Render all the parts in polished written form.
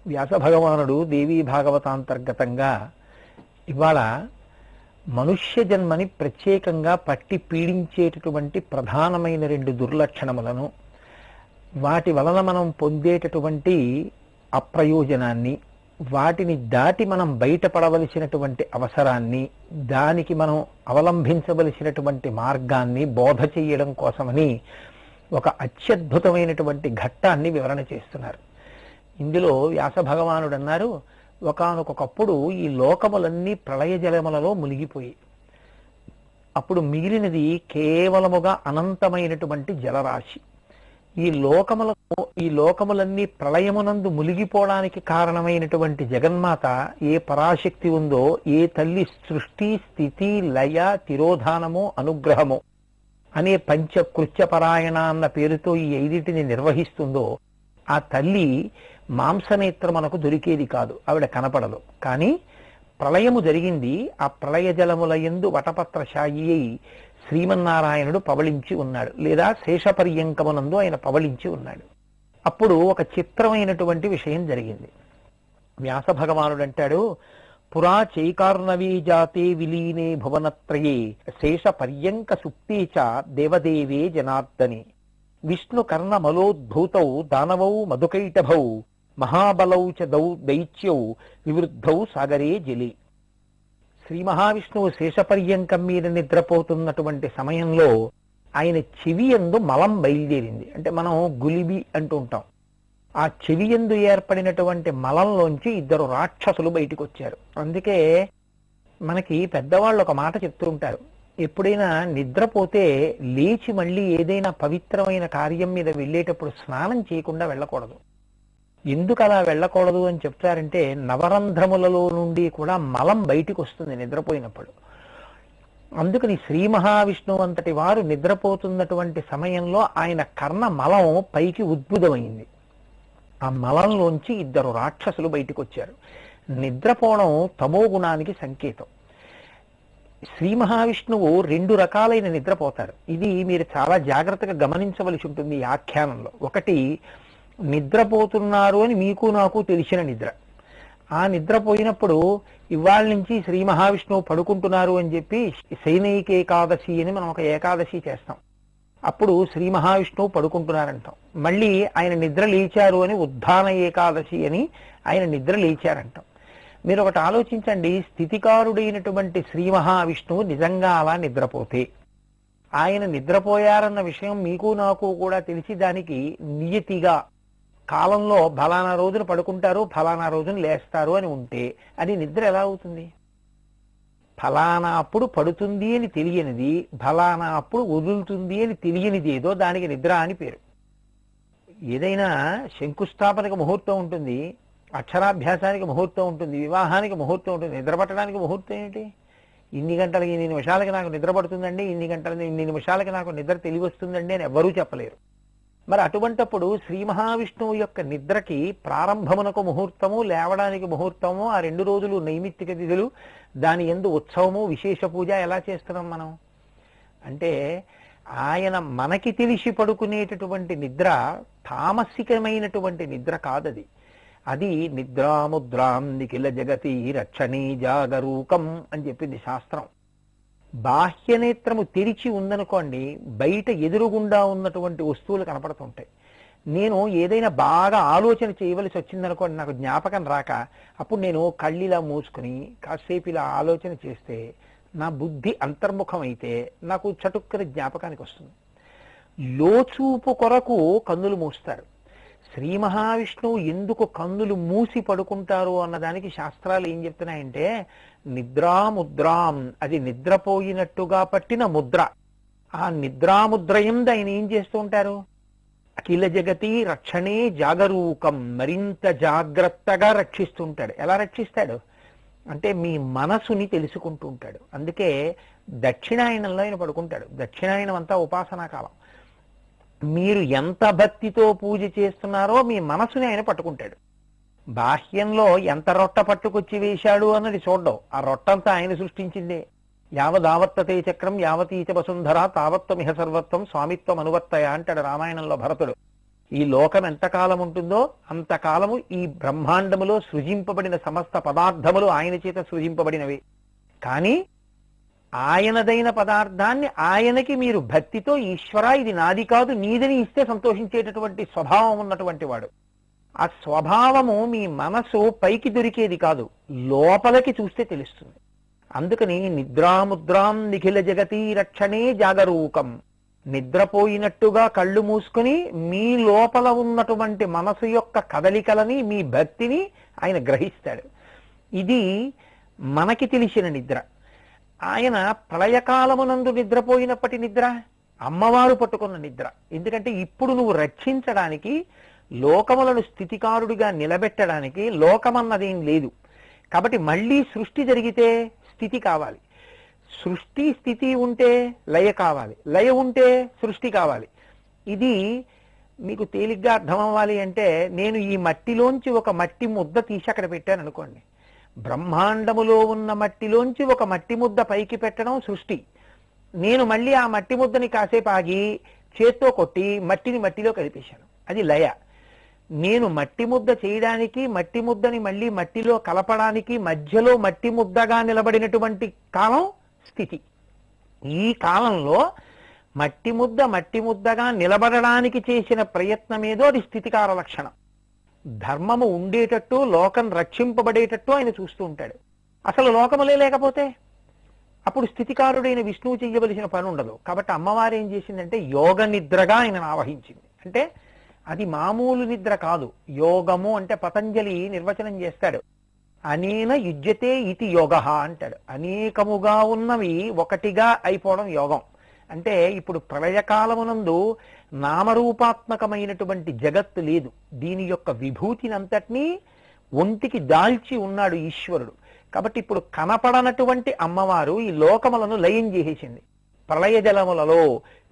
వ్యాస భగవానుడు దేవీ భాగవతాంతర్గతంగా ఇవాళ మనుష్య జన్మని ప్రత్యేకంగా పట్టి పీడించేటటువంటి ప్రధానమైన 2 దుర్లక్షణములను, వాటి వలన మనం పొందేటటువంటి అప్రయోజనాన్ని, వాటిని దాటి మనం బయటపడవలసినటువంటి అవసరాన్ని, దానికి మనం అవలంబించవలసినటువంటి మార్గాన్ని బోధ చేయడం కోసమని ఒక అత్యద్భుతమైనటువంటి ఘట్టాన్ని వివరణ చేస్తున్నారు. ఇందులో వ్యాస భగవానుడు అన్నారు, ఒకానొకప్పుడు ఈ లోకములన్నీ ప్రళయ జలములలో మునిగిపోయి, అప్పుడు మిగిలినది కేవలముగా అనంతమైనటువంటి జలరాశి. ఈ లోకములన్నీ ప్రళయమునందు మునిగిపోవడానికి కారణమైనటువంటి జగన్మాత ఏ పరాశక్తి ఉందో, ఏ తల్లి సృష్టి స్థితి లయ తిరోధానము అనుగ్రహము అనే పంచకృత్యపరాయణ అన్న పేరుతో ఈ 5టిని నిర్వహిస్తుందో, ఆ తల్లి మాంసనేత్రమునకు దొరికేది కాదు, ఆవిడ కనపడదు. కానీ ప్రళయము జరిగింది. ఆ ప్రళయ జలముల యందు వటపత్రశాయి అయి శ్రీమన్నారాయణుడు పవళించి ఉన్నాడు, లేదా శేషపర్యంకమునందు ఆయన పవళించి ఉన్నాడు. అప్పుడు ఒక చిత్రమైనటువంటి విషయం జరిగింది. వ్యాస భగవానుడు అంటాడు, పురా చైకార్ణవీ జాతే విలీనే భువనత్రయే శేష పర్యంక సుప్తే చ దేవదేవే జనార్దనే విష్ణు కర్ణ మలోద్భూతౌ దానవౌ మధుకైటభౌ మహాబలౌ చ దైత్యౌ వివృద్ధౌ సాగరే జలి. శ్రీ మహావిష్ణువు శేషపర్యంకం మీద నిద్రపోతున్నటువంటి సమయంలో ఆయన చెవియందు మలం బయలుదేరింది. అంటే మనం గులిబి అంటూ ఉంటాం. ఆ చెవియందు ఏర్పడినటువంటి మలంలోంచి 2 రాక్షసులు బయటికి వచ్చారు. అందుకే మనకి పెద్దవాళ్ళు ఒక మాట చెప్తూ ఉంటారు, ఎప్పుడైనా నిద్రపోతే లేచి మళ్ళీ ఏదైనా పవిత్రమైన కార్యం మీద వెళ్ళేటప్పుడు స్నానం చేయకుండా వెళ్ళకూడదు. ఎందుకు అలా వెళ్ళకూడదు అని చెప్తారంటే, నవరంధ్రములలో నుండి కూడా మలం బయటికి వస్తుంది నిద్రపోయినప్పుడు. అందుకని శ్రీ మహావిష్ణువు అంతటి వారు నిద్రపోతున్నటువంటి సమయంలో ఆయన కర్ణ మలం పైకి ఉద్భుతమైంది. ఆ మలంలోంచి 2 రాక్షసులు బయటికి వచ్చారు. నిద్రపోవడం తమో గుణానికి సంకేతం. శ్రీ మహావిష్ణువు 2 రకాలైన నిద్రపోతారు. ఇది మీరు చాలా జాగ్రత్తగా గమనించవలసి ఉంటుంది ఈ ఆఖ్యానంలో. ఒకటి, నిద్రపోతున్నారు అని మీకు నాకు తెలిసిన నిద్ర. ఆ నిద్రపోయినప్పుడు ఇవాళ నుంచి శ్రీ మహావిష్ణువు పడుకుంటున్నారు అని చెప్పి శయనైక ఏకాదశి అని మనం ఒక ఏకాదశి చేస్తాం. అప్పుడు శ్రీ మహావిష్ణువు పడుకుంటున్నారంటాం. మళ్ళీ ఆయన నిద్ర లేచారు అని ఉద్ధాన ఏకాదశి అని ఆయన నిద్ర లేచారంటాం. మీరు ఒకటి ఆలోచించండి, స్థితికారుడైనటువంటి శ్రీ మహావిష్ణువు నిజంగా అలా నిద్రపోతే, ఆయన నిద్రపోయారన్న విషయం మీకు నాకు కూడా తెలిసి దానికి నియతిగా కాలంలో ఫలానా రోజున పడుకుంటారు, ఫలానా రోజున లేస్తారు అని ఉంటే అది నిద్ర ఎలా అవుతుంది? ఫలానా అప్పుడు పడుతుంది అని తెలియనిది, ఫలానా అప్పుడు వదులుతుంది అని తెలియనిది ఏదో దానికి నిద్ర అని పేరు. ఏదైనా శంకుస్థాపనకి ముహూర్తం ఉంటుంది, అక్షరాభ్యాసానికి ముహూర్తం ఉంటుంది, వివాహానికి ముహూర్తం ఉంటుంది, నిద్రపట్టడానికి ముహూర్తం ఏంటి? ఇన్ని గంటలకి ఇన్ని నిమిషాలకి నాకు నిద్ర పడుతుందండి, ఇన్ని గంటలకి ఇన్ని నిమిషాలకి నాకు నిద్ర తెలివి వస్తుందండి అని ఎవ్వరూ చెప్పలేరు. మరి అటువంటప్పుడు శ్రీ మహావిష్ణువు యొక్క నిద్రకి ప్రారంభమునకు ముహూర్తము, లేవడానికి ముహూర్తము, ఆ 2 రోజులు నైమిత్తిక విధులు, దాని యందు ఉత్సవము, విశేష పూజ ఎలా చేస్తున్నాం మనం? అంటే ఆయన మనకి తెలిసి పడుకునేటటువంటి నిద్ర తామసికమైనటువంటి నిద్ర కాదది. అది నిద్రాముద్రాం నిఖిల జగతి రక్షణీ జాగరూకం అని చెప్పింది శాస్త్రం. బాహ్యనేత్రము తెరిచి ఉందనుకోండి, బయట ఎదురుగుండా ఉన్నటువంటి వస్తువులు కనపడుతుంటాయి. నేను ఏదైనా బాగా ఆలోచన చేయవలసి వచ్చిందనుకోండి, నాకు జ్ఞాపకం రాక, అప్పుడు నేను కళ్ళిలా మూసుకుని కాసేపు ఇలా ఆలోచన చేస్తే నా బుద్ధి అంతర్ముఖం అయితే నాకు చటుక్కన జ్ఞాపకానికి వస్తుంది. లోచూపు కొరకు కన్నులు మూస్తారు. శ్రీ మహావిష్ణువు ఎందుకు కన్నులు మూసి పడుకుంటారు అన్నదానికి శాస్త్రాలు ఏం చెప్తున్నాయంటే, నిద్రాముద్రాం, అది నిద్రపోయినట్టుగా పట్టిన ముద్ర. ఆ నిద్రాముద్రయందు ఆయన ఏం చేస్తూ ఉంటారు? అఖిల జగతి రక్షణే జాగరూకం, మరింత జాగ్రత్తగా రక్షిస్తుంటాడు. ఎలా రక్షిస్తాడు అంటే మీ మనసుని తెలుసుకుంటూ ఉంటాడు. అందుకే దక్షిణాయనంలో ఆయన పడుకుంటాడు. దక్షిణాయనం అంతా ఉపాసనా కాలం. మీరు ఎంత భక్తితో పూజ చేస్తున్నారో మీ మనసుని ఆయన పట్టుకుంటాడు. బాహ్యంలో ఎంత రొట్ట పట్టుకొచ్చి వేశాడు అన్నది చూడడం, ఆ రొట్టంతా ఆయన సృష్టించిందే. యావదావర్తతే చక్రం యావతీచ వసుంధర తావత్వమిహ సర్వత్వం స్వామిత్వం అనువర్తయ అంటాడు రామాయణంలో భరతుడు. ఈ లోకం ఎంతకాలం ఉంటుందో అంతకాలము ఈ బ్రహ్మాండములో సృజింపబడిన సమస్త పదార్థములు ఆయన చేత సృజింపబడినవి. కానీ ఆయనదైన పదార్థాన్ని ఆయనకి మీరు భక్తితో ఈశ్వర ఇది నాది కాదు నీదని ఇస్తే సంతోషించేటటువంటి స్వభావం ఉన్నటువంటి వాడు. ఆ స్వభావము మీ మనసు పైకి దొరికేది కాదు, లోపలికి చూస్తే తెలుస్తుంది. అందుకని నిద్రాముద్రాం నిఖిల జగతి రక్షణే జాగరూకం. నిద్రపోయినట్టుగా కళ్ళు మూసుకుని మీ లోపల ఉన్నటువంటి మనసు యొక్క కదలికలని మీ భక్తిని ఆయన గ్రహిస్తాడు. ఇది మనకి తెలిసిన నిద్ర. ఆయన ప్రళయకాలమునందు నిద్రపోయినప్పటి నిద్ర అమ్మవారు పట్టుకున్న నిద్ర. ఎందుకంటే ఇప్పుడు నువ్వు రక్షించడానికి, లోకములను స్థితికారుడిగా నిలబెట్టడానికి లోకమన్నదేం లేదు. కాబట్టి మళ్ళీ సృష్టి జరిగితే స్థితి కావాలి, సృష్టి స్థితి ఉంటే లయ కావాలి, లయ ఉంటే సృష్టి కావాలి. ఇది మీకు తేలిగ్గా అర్థం అవ్వాలి అంటే, నేను ఈ మట్టిలోంచి ఒక మట్టి ముద్ద తీసి అక్కడ పెట్టాను అనుకోండి. బ్రహ్మాండములో ఉన్న మట్టిలోంచి ఒక మట్టి ముద్ద పైకి పెట్టడం సృష్టి. నేను మళ్ళీ ఆ మట్టి ముద్దని కాసేపు ఆగి చేత్తో కొట్టి మట్టిని మట్టిలో కలిపేశాను, అది లయ. నేను మట్టి ముద్ద చేయడానికి, మట్టి ముద్దని మళ్ళీ మట్టిలో కలపడానికి మధ్యలో మట్టి ముద్దగా నిలబడినటువంటి కాలం స్థితి. ఈ కాలంలో మట్టి ముద్దగా నిలబడడానికి చేసిన ప్రయత్నమేదో అది స్థితికార లక్షణం. ధర్మము ఉండేటట్టు, లోకం రక్షింపబడేటట్టు ఆయన చూస్తూ ఉంటాడు. అసలు లోకములే లేకపోతే అప్పుడు స్థితికారుడైన విష్ణువు చెయ్యవలసిన పని ఉండదు. కాబట్టి అమ్మవారు ఏం చేసిందంటే యోగ నిద్రగా ఆయనను ఆవహించింది. అంటే అది మామూలు నిద్ర కాదు. యోగము అంటే పతంజలి నిర్వచనం చేస్తాడు, అనేన యుజ్యతే ఇతి యోగ అంటాడు. అనేకముగా ఉన్నవి ఒకటిగా అయిపోవడం యోగం. అంటే ఇప్పుడు ప్రళయకాలమునందు నామరూపాత్మకమైనటువంటి జగత్తు లేదు. దీని యొక్క విభూతిని అంతటినీ ఒంటికి దాల్చి ఉన్నాడు ఈశ్వరుడు. కాబట్టి ఇప్పుడు కనపడనటువంటి అమ్మవారు ఈ లోకములను లయం చేసేసింది. ప్రళయ జలములలో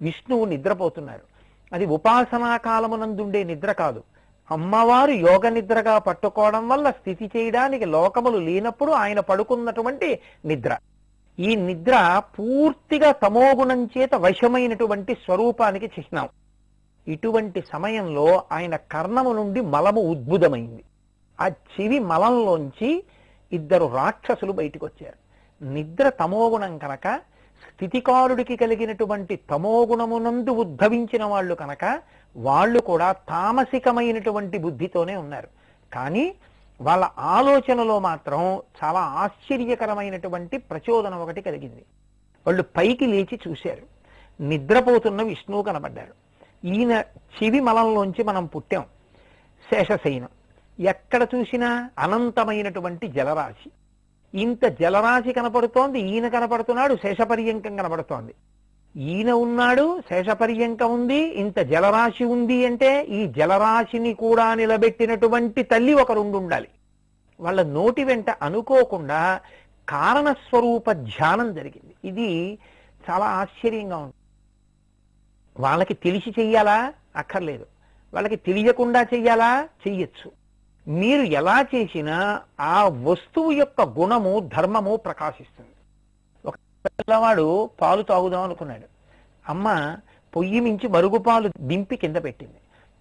విష్ణువు నిద్రపోతున్నారు. అది ఉపాసనా కాలమునందుండే నిద్ర కాదు. అమ్మవారు యోగ నిద్రగా పట్టుకోవడం వల్ల స్థితి చేయడానికి లోకములు లేనప్పుడు ఆయన పడుకున్నటువంటి నిద్ర. ఈ నిద్ర పూర్తిగా తమోగుణం చేత వశమైనటువంటి స్వరూపానికి చిహ్నం. ఇటువంటి సమయంలో ఆయన కర్ణము నుండి మలము ఉద్భుతమైంది. ఆ చెవి మలంలోంచి ఇద్దరు రాక్షసులు బయటికి వచ్చారు. నిద్ర తమోగుణం కనుక, స్థితికారుడికి కలిగినటువంటి తమోగుణమునందు ఉద్భవించిన వాళ్ళు కనుక వాళ్ళు కూడా తామసికమైనటువంటి బుద్ధితోనే ఉన్నారు. కానీ వాళ్ళ ఆలోచనలో మాత్రం చాలా ఆశ్చర్యకరమైనటువంటి ప్రచోదనం ఒకటి కలిగింది. వాళ్ళు పైకి లేచి చూశారు, నిద్రపోతున్న విష్ణువు కనబడ్డారు. ఈయన చెవి మలంలోంచి మనం పుట్టాం, శేషశయనం. ఎక్కడ చూసినా అనంతమైనటువంటి జలరాశి. ఇంత జలరాశి కనపడుతోంది, ఈయన కనపడుతున్నాడు, శేషపర్యంకం కనపడుతోంది. ఈయన ఉన్నాడు, శేషపర్యంకం ఉంది, ఇంత జలరాశి ఉంది. అంటే ఈ జలరాశిని కూడా నిలబెట్టినటువంటి తల్లి ఒకరుండి ఉండాలి. వాళ్ళ నోటి వెంట అనుకోకుండా కారణస్వరూప ధ్యానం జరిగింది. ఇది చాలా ఆశ్చర్యంగా ఉంది. వాళ్ళకి తెలిసి చెయ్యాలా? అక్కర్లేదు. వాళ్ళకి తెలియకుండా చెయ్యాలా? చెయ్యొచ్చు. మీరు ఎలా చేసినా ఆ వస్తువు యొక్క గుణము, ధర్మము ప్రకాశిస్తుంది. ఒక పిల్లవాడు పాలు తాగుదాం అనుకున్నాడు. అమ్మ పొయ్యి మించి మరుగుపాలు దింపి కింద పెట్టింది.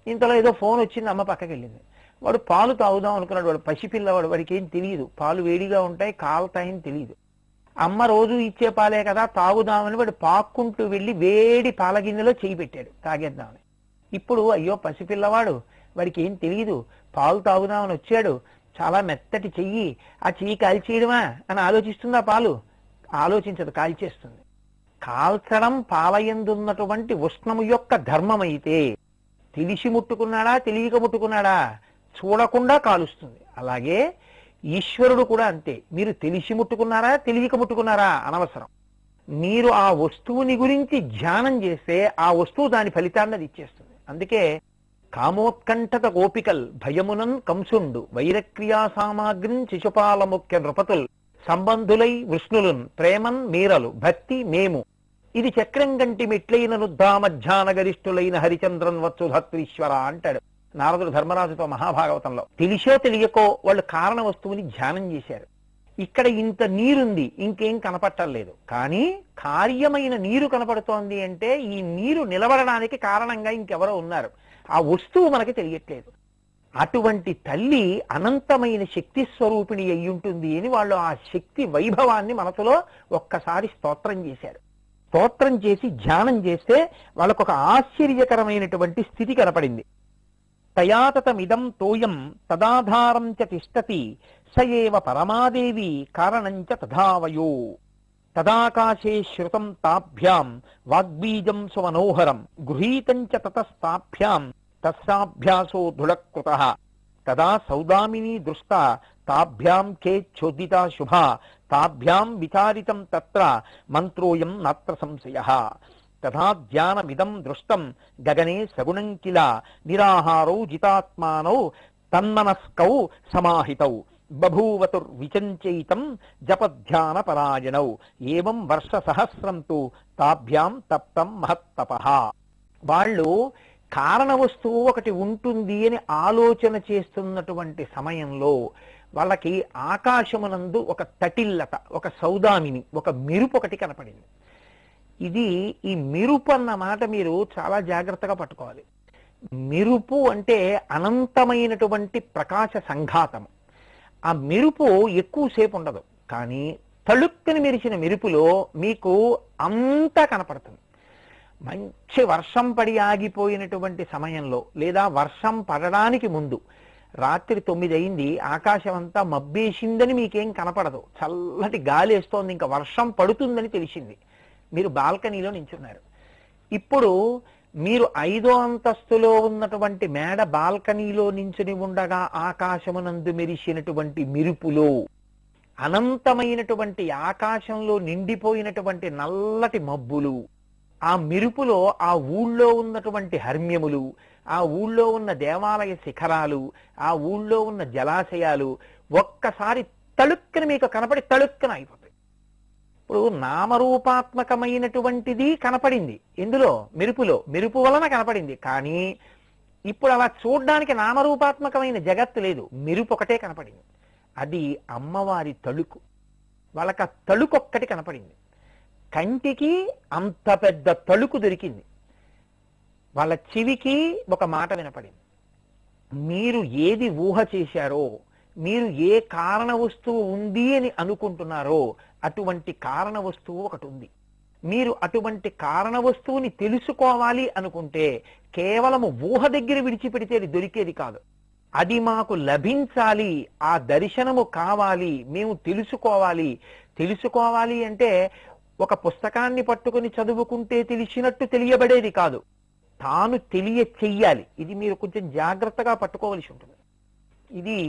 ఇంతలో ఏదో ఫోన్ వచ్చింది, అమ్మ పక్కకి వెళ్ళింది. వాడు పాలు తాగుదాం అనుకున్నాడు. వాడు పసిపిల్లవాడు, వాడికి ఏం తెలియదు. పాలు వేడిగా ఉంటాయి, కాలుతాయని తెలియదు. అమ్మ రోజు ఇచ్చే పాలే కదా తాగుదామని వాడు పాక్కుంటూ వెళ్ళి వేడి పాల గిన్నెలో చేయి పెట్టాడు తాగేద్దామని. ఇప్పుడు అయ్యో పసిపిల్లవాడు, వాడికి ఏం తెలియదు, పాలు తాగుదామని వచ్చాడు, చాలా మెత్తటి చెయ్యి, ఆ చెయ్యి కాల్చేయడమా అని ఆలోచిస్తుందా? పాలు ఆలోచించదు, కాల్చేస్తుంది. కాల్చడం పాలయందున్నటువంటి ఉష్ణము యొక్క ధర్మమైతే తెలిసి ముట్టుకున్నాడా తెలియక ముట్టుకున్నాడా చూడకుండా కాలుస్తుంది. అలాగే ఈశ్వరుడు కూడా అంతే. మీరు తెలిసి ముట్టుకున్నారా తెలియక ముట్టుకున్నారా అనవసరం. మీరు ఆ వస్తువుని గురించి ధ్యానం చేస్తే ఆ వస్తువు దాని ఫలితాన్ని అది ఇచ్చేస్తుంది. అందుకే కామోత్కంఠత గోపికల్ భయమునన్ కంసుండు వైరక్రియా సామాగ్రిన్ శిశుపాల ముఖ్య నృపతుల్ సంబంధులై విష్ణులున్ ప్రేమన్ మీరలు భక్తి మేము ఇది చక్రం గంటి మెట్లైన నుద్ధామధ్యాన గరిష్ఠులైన హరిచంద్రన్ వత్సుధత్రీశ్వర అంటాడు నారదుడు ధర్మరాజుతో మహాభాగవతంలో. తెలిసో తెలియకో వాళ్ళు కారణ వస్తువుని ధ్యానం చేశారు. ఇక్కడ ఇంత నీరుంది, ఇంకేం కనపట్టలేదు. కానీ కార్యమైన నీరు కనపడుతోంది అంటే ఈ నీరు నిలబడడానికి కారణంగా ఇంకెవరో ఉన్నారు. ఆ వస్తువు మనకి తెలియట్లేదు. అటువంటి తల్లి అనంతమైన శక్తి స్వరూపిణి అయి ఉంటుంది అని వాళ్ళు ఆ శక్తి వైభవాన్ని మనసులో ఒక్కసారి స్తోత్రం చేశారు. స్తోత్రం చేసి ధ్యానం చేస్తే వాళ్ళకు ఒక ఆశ్చర్యకరమైనటువంటి స్థితి కనపడింది. తయాతతమిదం తోయం తదాధారం చ తిష్టతి సయేవ పరమాదేవి కారణంచ తథావయో తదాకాశే శ్రుతం తాభ్యాం వాగ్బీజం సుమనోహరం గృహీతం చ తతస్తాభ్యాం తస్సాభ్యాసో దృఢకృతః తదా సౌదామినీ దృష్టా తాభ్యాం కేచ్ఛోదితా శుభా తాభ్యాం విచారితం తత్ర మంత్రోయం నాత్ర సంశయః తథా ధ్యానమిదం దృష్టం గగనే సగుణం కిల నిరాహారౌ జితాత్మానౌ తన్మనస్కౌ సమాహితౌ బభూవతుర్విచంచయితం జపధ్యాన పరాయణౌ ఏవం వర్ష సహస్రం తు తాభ్యాం తప్తం మహత్తపః. వాళ్ళు కారణ వస్తువు ఒకటి ఉంటుంది అని ఆలోచన చేస్తున్నటువంటి సమయంలో వాళ్ళకి ఆకాశమునందు ఒక తటిల్లత, ఒక సౌదామిని, ఒక మెరుపు ఒకటి కనపడింది. ఈ మెరుపు అన్న మాట మీరు చాలా జాగ్రత్తగా పట్టుకోవాలి. మెరుపు అంటే అనంతమైనటువంటి ప్రకాశ సంఘాతము. ఆ మెరుపు ఎక్కువసేపు ఉండదు, కానీ తళుక్కని మెరిచిన మెరుపులో మీకు అంతా కనపడుతుంది. మంచి వర్షం పడి ఆగిపోయినటువంటి సమయంలో, లేదా వర్షం పడడానికి ముందు రాత్రి 9 అయింది, ఆకాశం అంతా మబ్బేసిందని మీకేం కనపడదు, చల్లటి గాలి వేస్తోంది, ఇంకా వర్షం పడుతుందని తెలిసింది. మీరు బాల్కనీలో నించున్నారు. ఇప్పుడు మీరు 5వ అంతస్తులో ఉన్నటువంటి మేడ బాల్కనీలో నించుని ఉండగా ఆకాశమునందు మెరిసినటువంటి మెరుపులో అనంతమైనటువంటి ఆకాశంలో నిండిపోయినటువంటి నల్లటి మబ్బులు, ఆ మెరుపులో ఆ ఊళ్ళో ఉన్నటువంటి హర్మ్యములు, ఆ ఊళ్ళో ఉన్న దేవాలయ శిఖరాలు, ఆ ఊళ్ళో ఉన్న జలాశయాలు ఒక్కసారి తళుక్కన మీకు కనపడి తళుక్కన అయిపోతాయి. ఇప్పుడు నామరూపాత్మకమైనటువంటిది కనపడింది ఇందులో, మెరుపులో, మెరుపు వలన కనపడింది. కానీ ఇప్పుడు అలా చూడ్డానికి నామరూపాత్మకమైన జగత్తు లేదు, మెరుపు ఒకటే కనపడింది. అది అమ్మవారి తళుకు. వాళ్ళకి ఆ తళుకొక్కటి కనపడింది. కంటికి అంత పెద్ద తళుకు దొరికింది. వాళ్ళ చెవికి ఒక మాట వినపడింది. మీరు ఏది ఊహ చేశారో, మీరు ఏ కారణ వస్తువు ఉంది అని అనుకుంటున్నారో అటువంటి కారణ వస్తువు ఒకటి ఉంది. మీరు అటువంటి కారణ వస్తువుని తెలుసుకోవాలి అనుకుంటే కేవలము ఊహ దగ్గర విడిచిపెడితే అది దొరికేది కాదు. అది మాకు లభించాలి, ఆ దర్శనము కావాలి, మేము తెలుసుకోవాలి. తెలుసుకోవాలి అంటే ఒక పుస్తకాన్ని పట్టుకుని చదువుకుంటే తెలిసినట్టు తెలియబడేది కాదు, తాను తెలియ చెయ్యాలి. ఇది మీరు కొంచెం జాగ్రత్తగా పట్టుకోవలసి ఉంటుంది. ఇది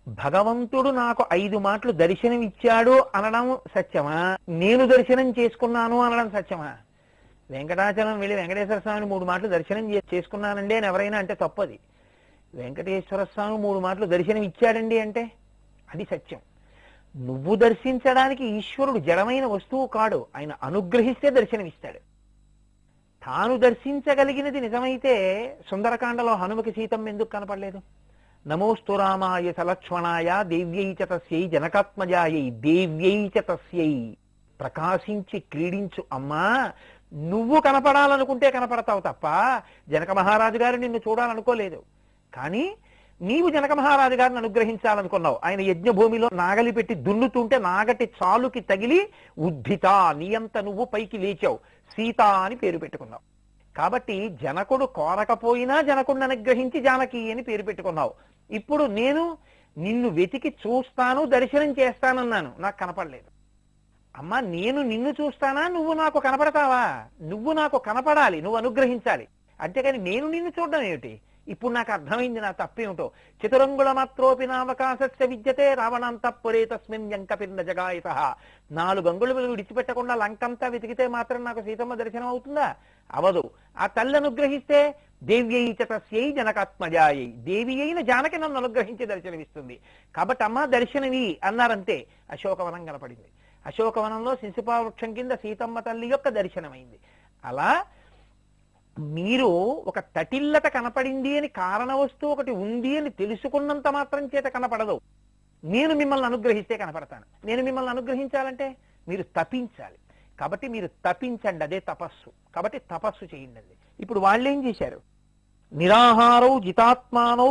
భగవంతుడు నాకు 5 మాటలు దర్శనం ఇచ్చాడు అనడం సత్యమా, నేను దర్శనం చేసుకున్నాను అనడం సత్యమా? వెంకటాచలం వెళ్ళి వెంకటేశ్వర స్వామిని 3 మాటలు దర్శనం చేసుకున్నానండి అని ఎవరైనా అంటే తప్పది. వెంకటేశ్వర స్వామి 3 మాటలు దర్శనం ఇచ్చాడండి అంటే అది సత్యం. నువ్వు దర్శించడానికి ఈశ్వరుడు జడమైన వస్తువు కాడు, ఆయన అనుగ్రహిస్తే దర్శనమిస్తాడు. తాను దర్శించగలిగినది నిజమైతే సుందరకాండలో హనుమకి సీతమ్మ ఎందుకు కనపడలేదు? నమోస్తు రామాయ సలక్ష్మణాయ దేవ్యై చ తస్యై జనకాత్మజాయై దేవ్యై చ తస్యై. ప్రకాశించి క్రీడించు అమ్మా, నువ్వు కనపడాలనుకుంటే కనపడతావు తప్ప జనక మహారాజు గారు నిన్ను చూడాలనుకోలేదు. కానీ నీవు జనక మహారాజు గారిని అనుగ్రహించాలనుకున్నావు. ఆయన యజ్ఞభూమిలో నాగలి పెట్టి దున్నుతుంటే నాగటి చాలుకి తగిలి ఉద్ధిత, నీయంత నువ్వు పైకి లేచావు, సీత అని పేరు పెట్టుకున్నావు. కాబట్టి జనకుడు కోరకపోయినా జనకుడిని అనుగ్రహించి జానకి అని పేరు పెట్టుకున్నావు. ఇప్పుడు నేను నిన్ను వెతికి చూస్తాను, దర్శనం చేస్తానన్నాను, నాకు కనపడలేదు. అమ్మా, నేను నిన్ను చూస్తానా, నువ్వు నాకు కనపడతావా? నువ్వు నాకు కనపడాలి, నువ్వు అనుగ్రహించాలి. అంతేకాని నేను నిన్ను చూడడం ఏమిటి? ఇప్పుడు నాకు అర్థమైంది నా తప్పేమిటో. చతురంగుళ మాత్రోపి నావకాశస్య విద్యతే రావణాంతఃపురే తస్మిన్ యంకపిర్న జగాయత. 4 అంగుళములు విడిచిపెట్టకుండా లంకంతా వెతికితే మాత్రం నాకు సీతమ్మ దర్శనం అవుతుందా? అవదు. ఆ తల్లి అనుగ్రహిస్తే దేవ్యై చ తస్యై జనకాత్మజాయై, దేవి అయిన జానకి నన్ను అనుగ్రహించి దర్శనమిస్తుంది. కాబట్టి అమ్మ దర్శనమి అన్నారంతే. అశోకవనం కనపడింది. అశోకవనంలో శిశుపావృక్షం కింద సీతమ్మ తల్లి యొక్క దర్శనమైంది. అలా మీరు ఒక తటిల్లత కనపడింది అని, కారణ వస్తువు ఒకటి ఉంది అని తెలుసుకున్నంత మాత్రం చేత కనపడదు. నేను మిమ్మల్ని అనుగ్రహిస్తే కనపడతాను. నేను మిమ్మల్ని అనుగ్రహించాలంటే మీరు తపించాలి. కాబట్టి మీరు తపించండి, అదే తపస్సు. కాబట్టి తపస్సు చేయండి. ఇప్పుడు వాళ్ళేం చేశారు? నిరాహారౌ జితాత్మానౌ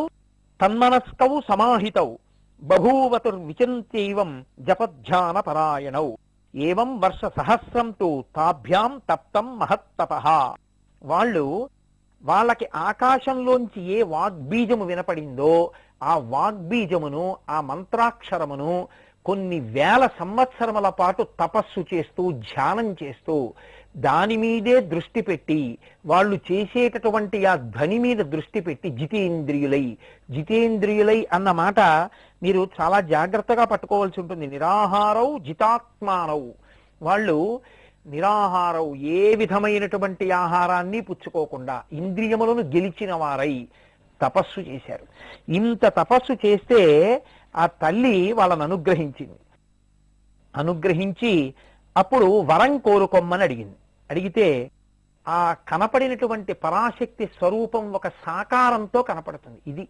తన్మనస్కౌ సమాహితౌ బభూవతుర్విచింత్యైవం జపధ్యాన పరాయణౌ ఏవం వర్ష సహస్రం తు తాభ్యాం తప్తం మహత్తపః. వాళ్ళకి ఆకాశంలోంచి ఏ వాగ్బీజము వినపడిందో ఆ వాగ్బీజమును, ఆ మంత్రాక్షరమును కొన్ని వేల సంవత్సరముల పాటు తపస్సు చేస్తూ ధ్యానం చేస్తూ దాని మీదే దృష్టి పెట్టి వాళ్ళు చేసేటటువంటి ఆ ధ్వని మీద దృష్టి పెట్టి జితేంద్రియులై అన్న మాట మీరు చాలా జాగ్రత్తగా పట్టుకోవాల్సి ఉంటుంది. నిరాహారౌ జితాత్మానౌ, వాళ్ళు నిరాహారౌ ఏ విధమైనటువంటి ఆహారాన్ని పుచ్చుకోకుండా ఇంద్రియములను గెలిచిన వారై తపస్సు చేశారు. ఇంత తపస్సు చేస్తే ఆ తల్లి వాళ్ళని అనుగ్రహించి అప్పుడు వరం కోరుకోమ్మని అడిగితే ఆ కనపడినటువంటి పరాశక్తి స్వరూపం ఒక సాకారంతో కనపడుతుంది. ఇది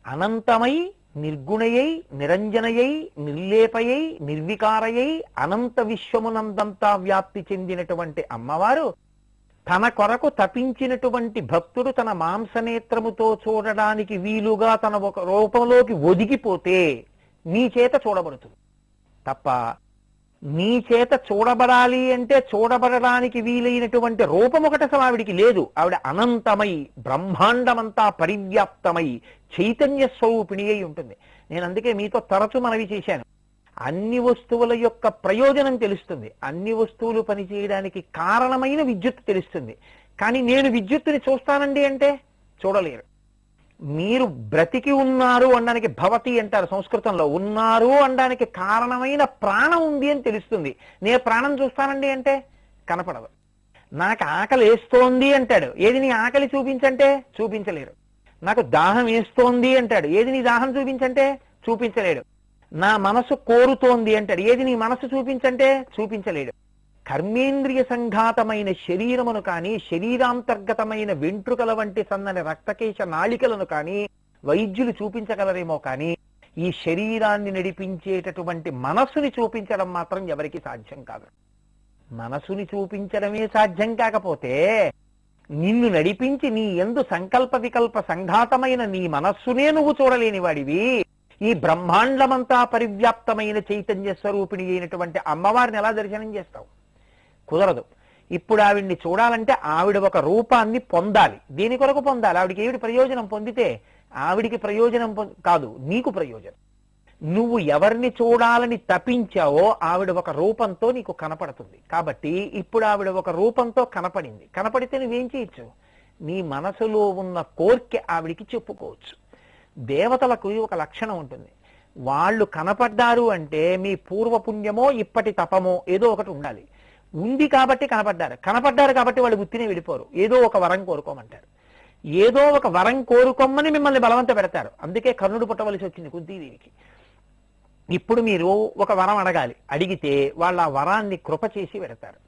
అనంతమై నిర్గుణయై నిరంజనయై నిర్లేపయై నిర్వికారయై అనంత విశ్వమునందంతా వ్యాప్తి చెందినటువంటి అమ్మవారు తన కొరకు తపించినటువంటి భక్తుడు తన మాంసనేత్రముతో చూడడానికి వీలుగా తన ఒక రూపంలోకి ఒదిగిపోతే నీ చేత చూడబడుతుంది తప్ప నీ చేత చూడబడాలి అంటే చూడబడడానికి వీలైనటువంటి రూపం ఒకటి అసలు ఆవిడికి లేదు. ఆవిడ అనంతమై బ్రహ్మాండమంతా పరివ్యాప్తమై చైతన్య స్వరూపిణి అయి ఉంటుంది. నేను అందుకే మీతో తరచు మనవి చేశాను, అన్ని వస్తువుల యొక్క ప్రయోజనం తెలుస్తుంది, అన్ని వస్తువులు పనిచేయడానికి కారణమైన విద్యుత్ తెలుస్తుంది. కానీ నేను విద్యుత్తుని చూస్తానండి అంటే చూడలేరు. మీరు బ్రతికి ఉన్నారు అనడానికి భవతి అంటారు సంస్కృతంలో, ఉన్నారు అనడానికి కారణమైన ప్రాణం ఉంది అని తెలుస్తుంది. నేను ప్రాణం చూస్తానండి అంటే కనపడదు. నాకు ఆకలి వేస్తోంది అంటాడు, ఏది నీ ఆకలి చూపించంటే చూపించలేరు. నాకు దాహం వేస్తోంది అంటాడు, ఏది నీ దాహం చూపించంటే చూపించలేడు. నా మనసు కోరుతోంది అంటాడు, ఏది నీ మనసు చూపించంటే చూపించలేడు. కర్మేంద్రియ సంఘాతమైన శరీరమును కానీ శరీరాంతర్గతమైన వెంట్రుకల వంటి సన్నని రక్తకేశ నాళికలను కానీ వైద్యులు చూపించగలరేమో కానీ ఈ శరీరాన్ని నడిపించేటటువంటి మనస్సుని చూపించడం మాత్రం ఎవరికి సాధ్యం కాదు. మనసుని చూపించడమే సాధ్యం కాకపోతే నిన్ను నడిపించి నీ యందు సంకల్ప వికల్ప సంఘాతమైన నీ మనస్సునే నువ్వు చూడలేని వాడివి. ఈ బ్రహ్మాండమంతా పరివ్యాప్తమైన చైతన్య స్వరూపిణి అయినటువంటి అమ్మవారిని ఎలా దర్శనం చేస్తావు? కుదరదు. ఇప్పుడు ఆవిడ్ని చూడాలంటే ఆవిడ ఒక రూపాన్ని పొందాలి. దేని కొరకు పొందాలి? ఆవిడికి ఏమిటి ప్రయోజనం? పొందితే ఆవిడికి ప్రయోజనం కాదు, నీకు ప్రయోజనం. నువ్వు ఎవరిని చూడాలని తపించావో ఆవిడ ఒక రూపంతో నీకు కనపడుతుంది. కాబట్టి ఇప్పుడు ఆవిడ ఒక రూపంతో కనపడితే నువ్వేం చేయొచ్చు? నీ మనసులో ఉన్న కోర్కె ఆవిడికి చెప్పుకోవచ్చు. దేవతలకు ఒక లక్షణం ఉంటుంది, వాళ్ళు కనపడ్డారు అంటే మీ పూర్వపుణ్యమో ఇప్పటి తపమో ఏదో ఒకటి ఉండాలి. ఉంది కాబట్టి కనపడ్డారు కాబట్టి వాళ్ళు గుర్తినే వెళ్ళిపోరు. ఏదో ఒక వరం కోరుకోమంటారు, ఏదో ఒక వరం కోరుకోమని మిమ్మల్ని బలవంత పెడతారు. అందుకే కర్ణుడు పుట్టవలసి వచ్చింది కుంతీదేవికి. ఇప్పుడు మీరు ఒక వరం అడగాలి, అడిగితే వాళ్ళు ఆ వరాన్ని కృప చేసి పెడతారు.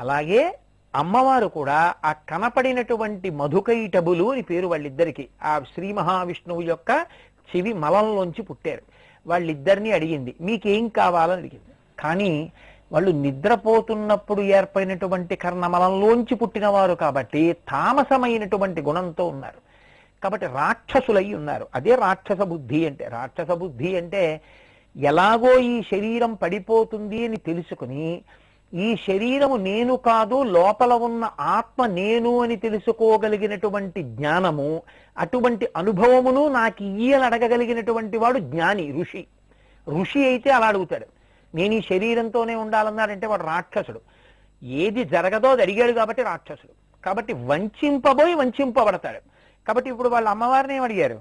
అలాగే అమ్మవారు కూడా ఆ కనపడినటువంటి మధుకైటబులు అని పేరు వాళ్ళిద్దరికి. ఆ శ్రీ మహావిష్ణువు యొక్క చెవి మలంలోంచి పుట్టారు. వాళ్ళిద్దరినీ అడిగింది, మీకేం కావాలని అడిగింది. కానీ వాళ్ళు నిద్రపోతున్నప్పుడు ఏర్పడినటువంటి కర్ణమలంలోంచి పుట్టినవారు కాబట్టి తామసమైనటువంటి గుణంతో ఉన్నారు. కాబట్టి రాక్షసులై ఉన్నారు. అదే రాక్షస బుద్ధి అంటే. రాక్షస బుద్ధి అంటే ఎలాగో ఈ శరీరం పడిపోతుంది అని తెలుసుకుని ఈ శరీరము నేను కాదు, లోపల ఉన్న ఆత్మ నేను అని తెలుసుకోగలిగినటువంటి జ్ఞానము, అటువంటి అనుభవమును నాకు ఇయ్యని అడగగలిగినటువంటి వాడు జ్ఞాని, ఋషి. ఋషి అయితే అలా అడుగుతాడు. నేను ఈ శరీరంతోనే ఉండాలన్నాడంటే వాడు రాక్షసుడు. ఏది జరగదో అది అడిగాడు కాబట్టి రాక్షసుడు. కాబట్టి వంచింపబడతాడు. కాబట్టి ఇప్పుడు వాళ్ళ అమ్మవారిని ఏమడిగారు?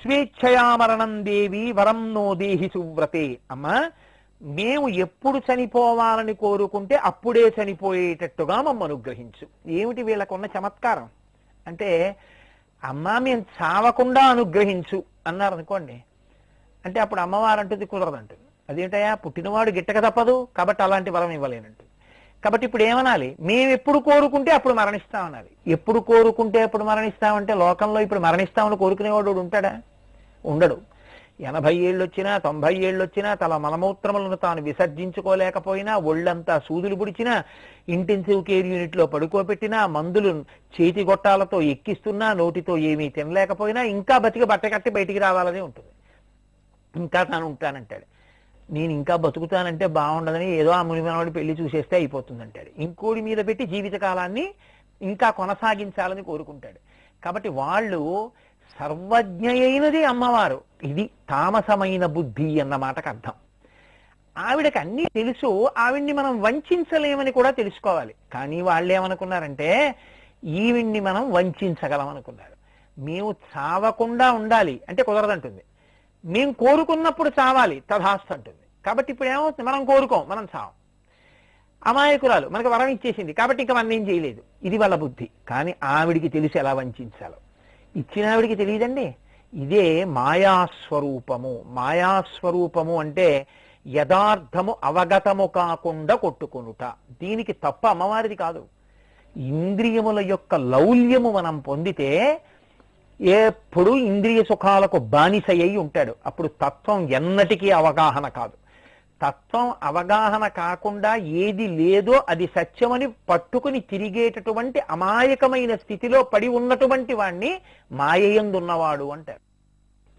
స్వేచ్ఛయామరణం దేవి వరం నో దేహి సువ్రతే. అమ్మా, మేము ఎప్పుడు చనిపోవాలని కోరుకుంటే అప్పుడే చనిపోయేటట్టుగా మమ్మల్ని అనుగ్రహించు. ఏమిటి వీళ్ళకున్న చమత్కారం అంటే, అమ్మా మేము చావకుండా అనుగ్రహించు అన్నారు అనుకోండి, అంటే అప్పుడు అమ్మవారు అంటుంది కుదరదంటుంది. అదేంటయా, పుట్టినవాడు గిట్టక తప్పదు కాబట్టి అలాంటి వరం ఇవ్వలేనంటుంది. కాబట్టి ఇప్పుడు ఏమనాలి? మేము ఎప్పుడు కోరుకుంటే అప్పుడు మరణిస్తామనాలి. ఎప్పుడు కోరుకుంటే అప్పుడు మరణిస్తామంటే లోకంలో ఇప్పుడు మరణిస్తామని కోరుకునేవాడు ఉంటాడా? ఉండడు. 80 ఏళ్ళు వచ్చినా 90 ఏళ్ళు వచ్చినా తన మలమూత్రములను తాను విసర్జించుకోలేకపోయినా, ఒళ్ళంతా సూదులు పుడిచినా, ఇంటెన్సివ్ కేర్ యూనిట్ లో పడుకోబెట్టినా, మందులు చేతి గొట్టాలతో ఎక్కిస్తున్నా, నోటితో ఏమీ తినలేకపోయినా ఇంకా బతికి బట్టకట్టి బయటికి రావాలని ఉంటుంది. ఇంకా తాను ఉంటానంటాడు. నేను ఇంకా బతుకుతానంటే బాగుండదని ఏదో ఆ మునిమనవాడి పెళ్లి చూసేస్తే అయిపోతుందంటాడు. ఇంకోడి మీద పెట్టి జీవితకాలాన్ని ఇంకా కొనసాగించాలని కోరుకుంటాడు. కాబట్టి వాళ్ళు సర్వజ్ఞ అయినది అమ్మవారు. ఇది తామసమైన బుద్ధి అన్న మాటకు అర్థం. ఆవిడకి అన్నీ తెలుసు, ఆవిడ్ని మనం వంచలేమని కూడా తెలుసుకోవాలి. కానీ వాళ్ళు ఏమనుకున్నారంటే ఈవిడ్ని మనం వంచగలం అనుకున్నారు. మేము చావకుండా ఉండాలి అంటే కుదరదంటుంది. మేము కోరుకున్నప్పుడు చావాలి తథాస్తు అంటుంది. కాబట్టి ఇప్పుడు ఏమవుతుంది, మనం కోరుకోం, మనం చావం. అమాయకురాలు మనకు వరం ఇచ్చేసింది కాబట్టి ఇంకా మనం ఏం చేయలేదు. ఇది వాళ్ళ బుద్ధి. కానీ ఆవిడికి తెలిసి ఎలా వంచాలో. ఇచ్చిన ఆవిడికి తెలియదండి. ఇదే మాయాస్వరూపము. మాయాస్వరూపము అంటే యథార్థము అవగతము కాకుండా కొట్టుకొనుట. దీనికి తప్ప అమ్మవారిది కాదు. ఇంద్రియముల యొక్క లౌల్యము మనం పొందితే ఎప్పుడు ఇంద్రియ సుఖాలకు బానిస అయి ఉంటాడు. అప్పుడు తత్వం ఎన్నటికీ అవగాహన కాదు. తత్వం అవగాహన కాకుండా ఏది లేదో అది సత్యమని పట్టుకుని తిరిగేటటువంటి అమాయకమైన స్థితిలో పడి ఉన్నటువంటి వాణ్ణి మాయయందున్నవాడు అంటారు.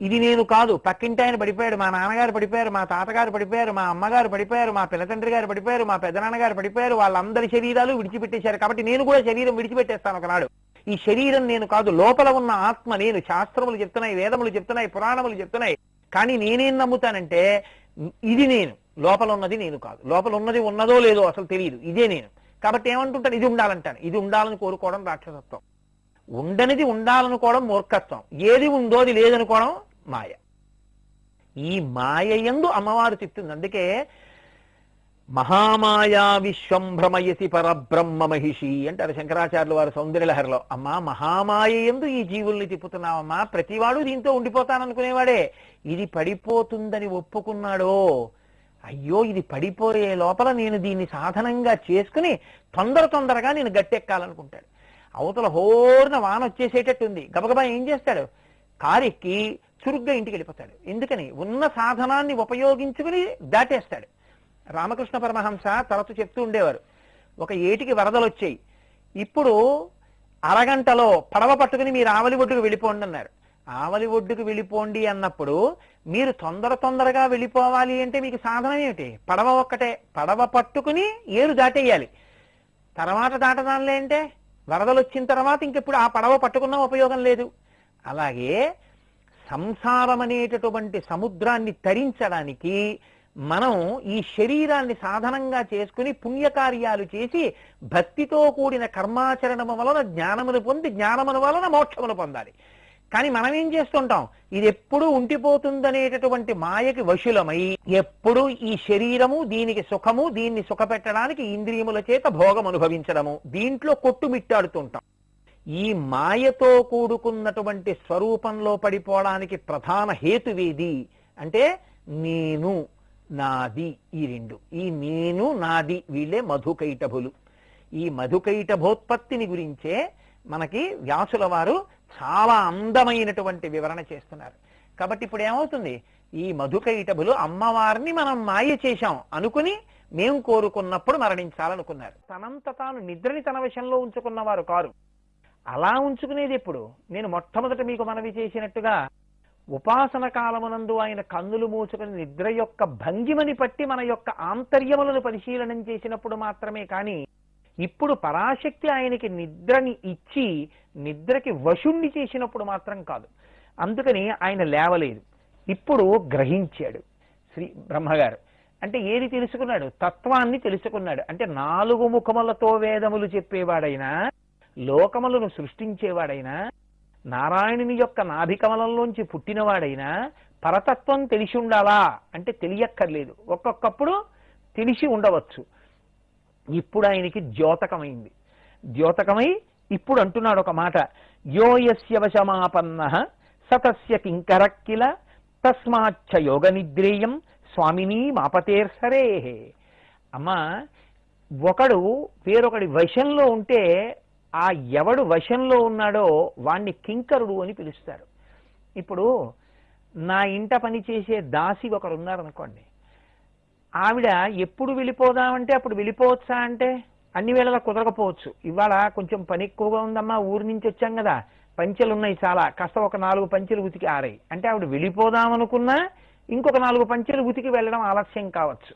ఇది నేను కాదు, పక్కింటి ఆయన పడిపోయాడు, మా నాన్నగారు పడిపోయారు, మా తాతగారు పడిపోయారు, మా అమ్మగారు పడిపోయారు, మా పిల్లతండ్రి గారు పడిపోయారు, మా పెద్దనాన్నగారు పడిపోయారు, వాళ్ళందరి శరీరాలు విడిచిపెట్టేశారు కాబట్టి నేను కూడా శరీరం విడిచిపెట్టేస్తాను ఒకనాడు. ఈ శరీరం నేను కాదు, లోపల ఉన్న ఆత్మ నేను. శాస్త్రములు చెప్తున్నాయి, వేదములు చెప్తున్నాయి, పురాణములు చెప్తున్నాయి. కానీ నేనేం నమ్ముతానంటే ఇది నేను, లోపల ఉన్నది నేను కాదు. లోపల ఉన్నది ఉన్నదో లేదో అసలు తెలియదు, ఇదే నేను. కాబట్టి ఏమంటుంటాను, ఇది ఉండాలంటాను. ఇది ఉండాలని కోరుకోవడం రాక్షసత్వం. ఉండనిది ఉండాలనుకోవడం మూర్ఖత్వం. ఏది ఉందో అది లేదనుకోవడం మాయ. ఈ మాయయందు అమ్మవారు చెప్తుంది. అందుకే మహామాయా విశ్వం భ్రమయసి పరబ్రహ్మ మహిషి అంటారు శంకరాచార్యులు వారు సౌందర్యలహరిలో. అమ్మా, మహామాయయందు ఈ జీవుల్ని తిప్పుతున్నావమ్మా. ప్రతివాడు దీంతో ఉండిపోతాననుకునేవాడే. ఇది పడిపోతుందని ఒప్పుకున్నాడో, అయ్యో ఇది పడిపోయే లోపల నేను దీన్ని సాధనంగా చేసుకుని తొందరగా నేను గట్టెక్కాలనుకుంటాడు. అవతల హోర్న వాన వచ్చేసేటట్టుంది, గబగబా ఏం చేస్తాడు, కారెక్కి చురుగ్గా ఇంటికి వెళ్ళిపోతాడు. ఎందుకని, ఉన్న సాధనాన్ని ఉపయోగించుకుని దాటేస్తాడు. రామకృష్ణ పరమహంస తరచు చెప్తూ ఉండేవారు, ఒక ఏటికి వరదలు వచ్చాయి, ఇప్పుడు అరగంటలో పడవ పట్టుకుని మీరు ఆవలి ఒడ్డుకు వెళ్ళిపోండి అన్నారు. ఆవలి ఒడ్డుకు వెళ్ళిపోండి అన్నప్పుడు మీరు తొందరగా వెళ్ళిపోవాలి అంటే మీకు సాధనం ఏమిటి, పడవ ఒక్కటే. పడవ పట్టుకుని ఏరు దాటేయాలి. తర్వాత దాటదానిలే అంటే వరదలు వచ్చిన తర్వాత ఇంకెప్పుడు ఆ పడవ పట్టుకున్న ఉపయోగం లేదు. అలాగే సంసారం అనేటటువంటి సముద్రాన్ని తరించడానికి మనం ఈ శరీరాన్ని సాధనంగా చేసుకుని పుణ్యకార్యాలు చేసి భక్తితో కూడిన కర్మాచరణము వలన జ్ఞానమును పొంది జ్ఞానమును వలన మోక్షమును పొందాలి. కానీ మనం ఏం చేస్తుంటాం, ఇది ఎప్పుడు ఉండిపోతుందనేటటువంటి మాయకి వశులమై ఎప్పుడు ఈ శరీరము దీనికి సుఖము, దీన్ని సుఖపెట్టడానికి ఇంద్రియముల చేత భోగం అనుభవించడము, దీంట్లో కొట్టుమిట్టాడుతుంటాం. ఈ మాయతో కూడుకున్నటువంటి స్వరూపంలో పడిపోవడానికి ప్రధాన హేతువేది అంటే నేను, నాది. ఈ రెండు, ఈ నేను నాది, వీళ్ళే మధుకైటభులు. ఈ మధుకైటభోత్పత్తిని గురించే మనకి వ్యాసుల వారు చాలా అందమైనటువంటి వివరణ చేస్తున్నారు. కాబట్టి ఇప్పుడు ఏమవుతుంది, ఈ మధుకైటభులు అమ్మవారిని మనం మాయ చేశాం అనుకుని మేము కోరుకున్నప్పుడు మరణించాలనుకున్నారు. తనంత తాను నిద్రని తన వశంలో ఉంచుకున్నవారు కారు. అలా ఉంచుకునేది ఎప్పుడు, నేను మొట్టమొదట మీకు మనవి చేసినట్టుగా ఉపాసన కాలమునందు ఆయన కన్నులు మూసుకుని నిద్ర యొక్క భంగిమని పట్టి మన యొక్క ఆంతర్యములను పరిశీలనం చేసినప్పుడు మాత్రమే. కానీ ఇప్పుడు పరాశక్తి ఆయనకి నిద్రని ఇచ్చి నిద్రకి వశుణ్ణి చేసినప్పుడు మాత్రం కాదు. అందుకని ఆయన లేవలేదు, ఇప్పుడు గ్రహించాడు శ్రీ బ్రహ్మగారు. అంటే ఏది తెలుసుకున్నాడు, తత్వాన్ని తెలుసుకున్నాడు. అంటే 4 ముఖములతో వేదములు చెప్పేవాడైనా, లోకములను సృష్టించేవాడైనా, నారాయణుని యొక్క నాభికమలంలోంచి పుట్టినవాడైనా పరతత్వం తెలిసి ఉండాలా అంటే తెలియక్కర్లేదు. ఒక్కొక్కప్పుడు తెలిసి ఉండవచ్చు. ఇప్పుడు ఆయనకి ద్యోతకమైంది. ద్యోతకమై ఇప్పుడు అంటున్నాడు ఒక మాట, యోయస్య వశమాపన్న సతస్య కింకరక్కిల తస్మాచ్చ యోగ నిద్రేయం స్వామిని మాపతేర్సరే. అమ్మా, ఒకడు వేరొకడి వశంలో ఉంటే ఆ ఎవడు వశంలో ఉన్నాడో వాణ్ణి కింకరుడు అని పిలుస్తారు. ఇప్పుడు నా ఇంట పని చేసే దాసి ఒకరు ఉన్నారనుకోండి, ఆవిడ ఎప్పుడు వెళ్ళిపోదామంటే అప్పుడు వెళ్ళిపోవచ్చా అంటే అన్ని వేళలా కుదరకపోవచ్చు. ఇవాళ కొంచెం పని ఎక్కువగా ఉందమ్మా, ఊరి నుంచి వచ్చాం కదా, పంచెలు ఉన్నాయి చాలా, కాస్త ఒక 4 పంచెలు ఉతికి ఆరాయి అంటే ఆవిడ వెళ్ళిపోదామనుకున్నా ఇంకొక 4 పంచెలు ఉతికి వెళ్ళడం ఆలస్యం కావచ్చు.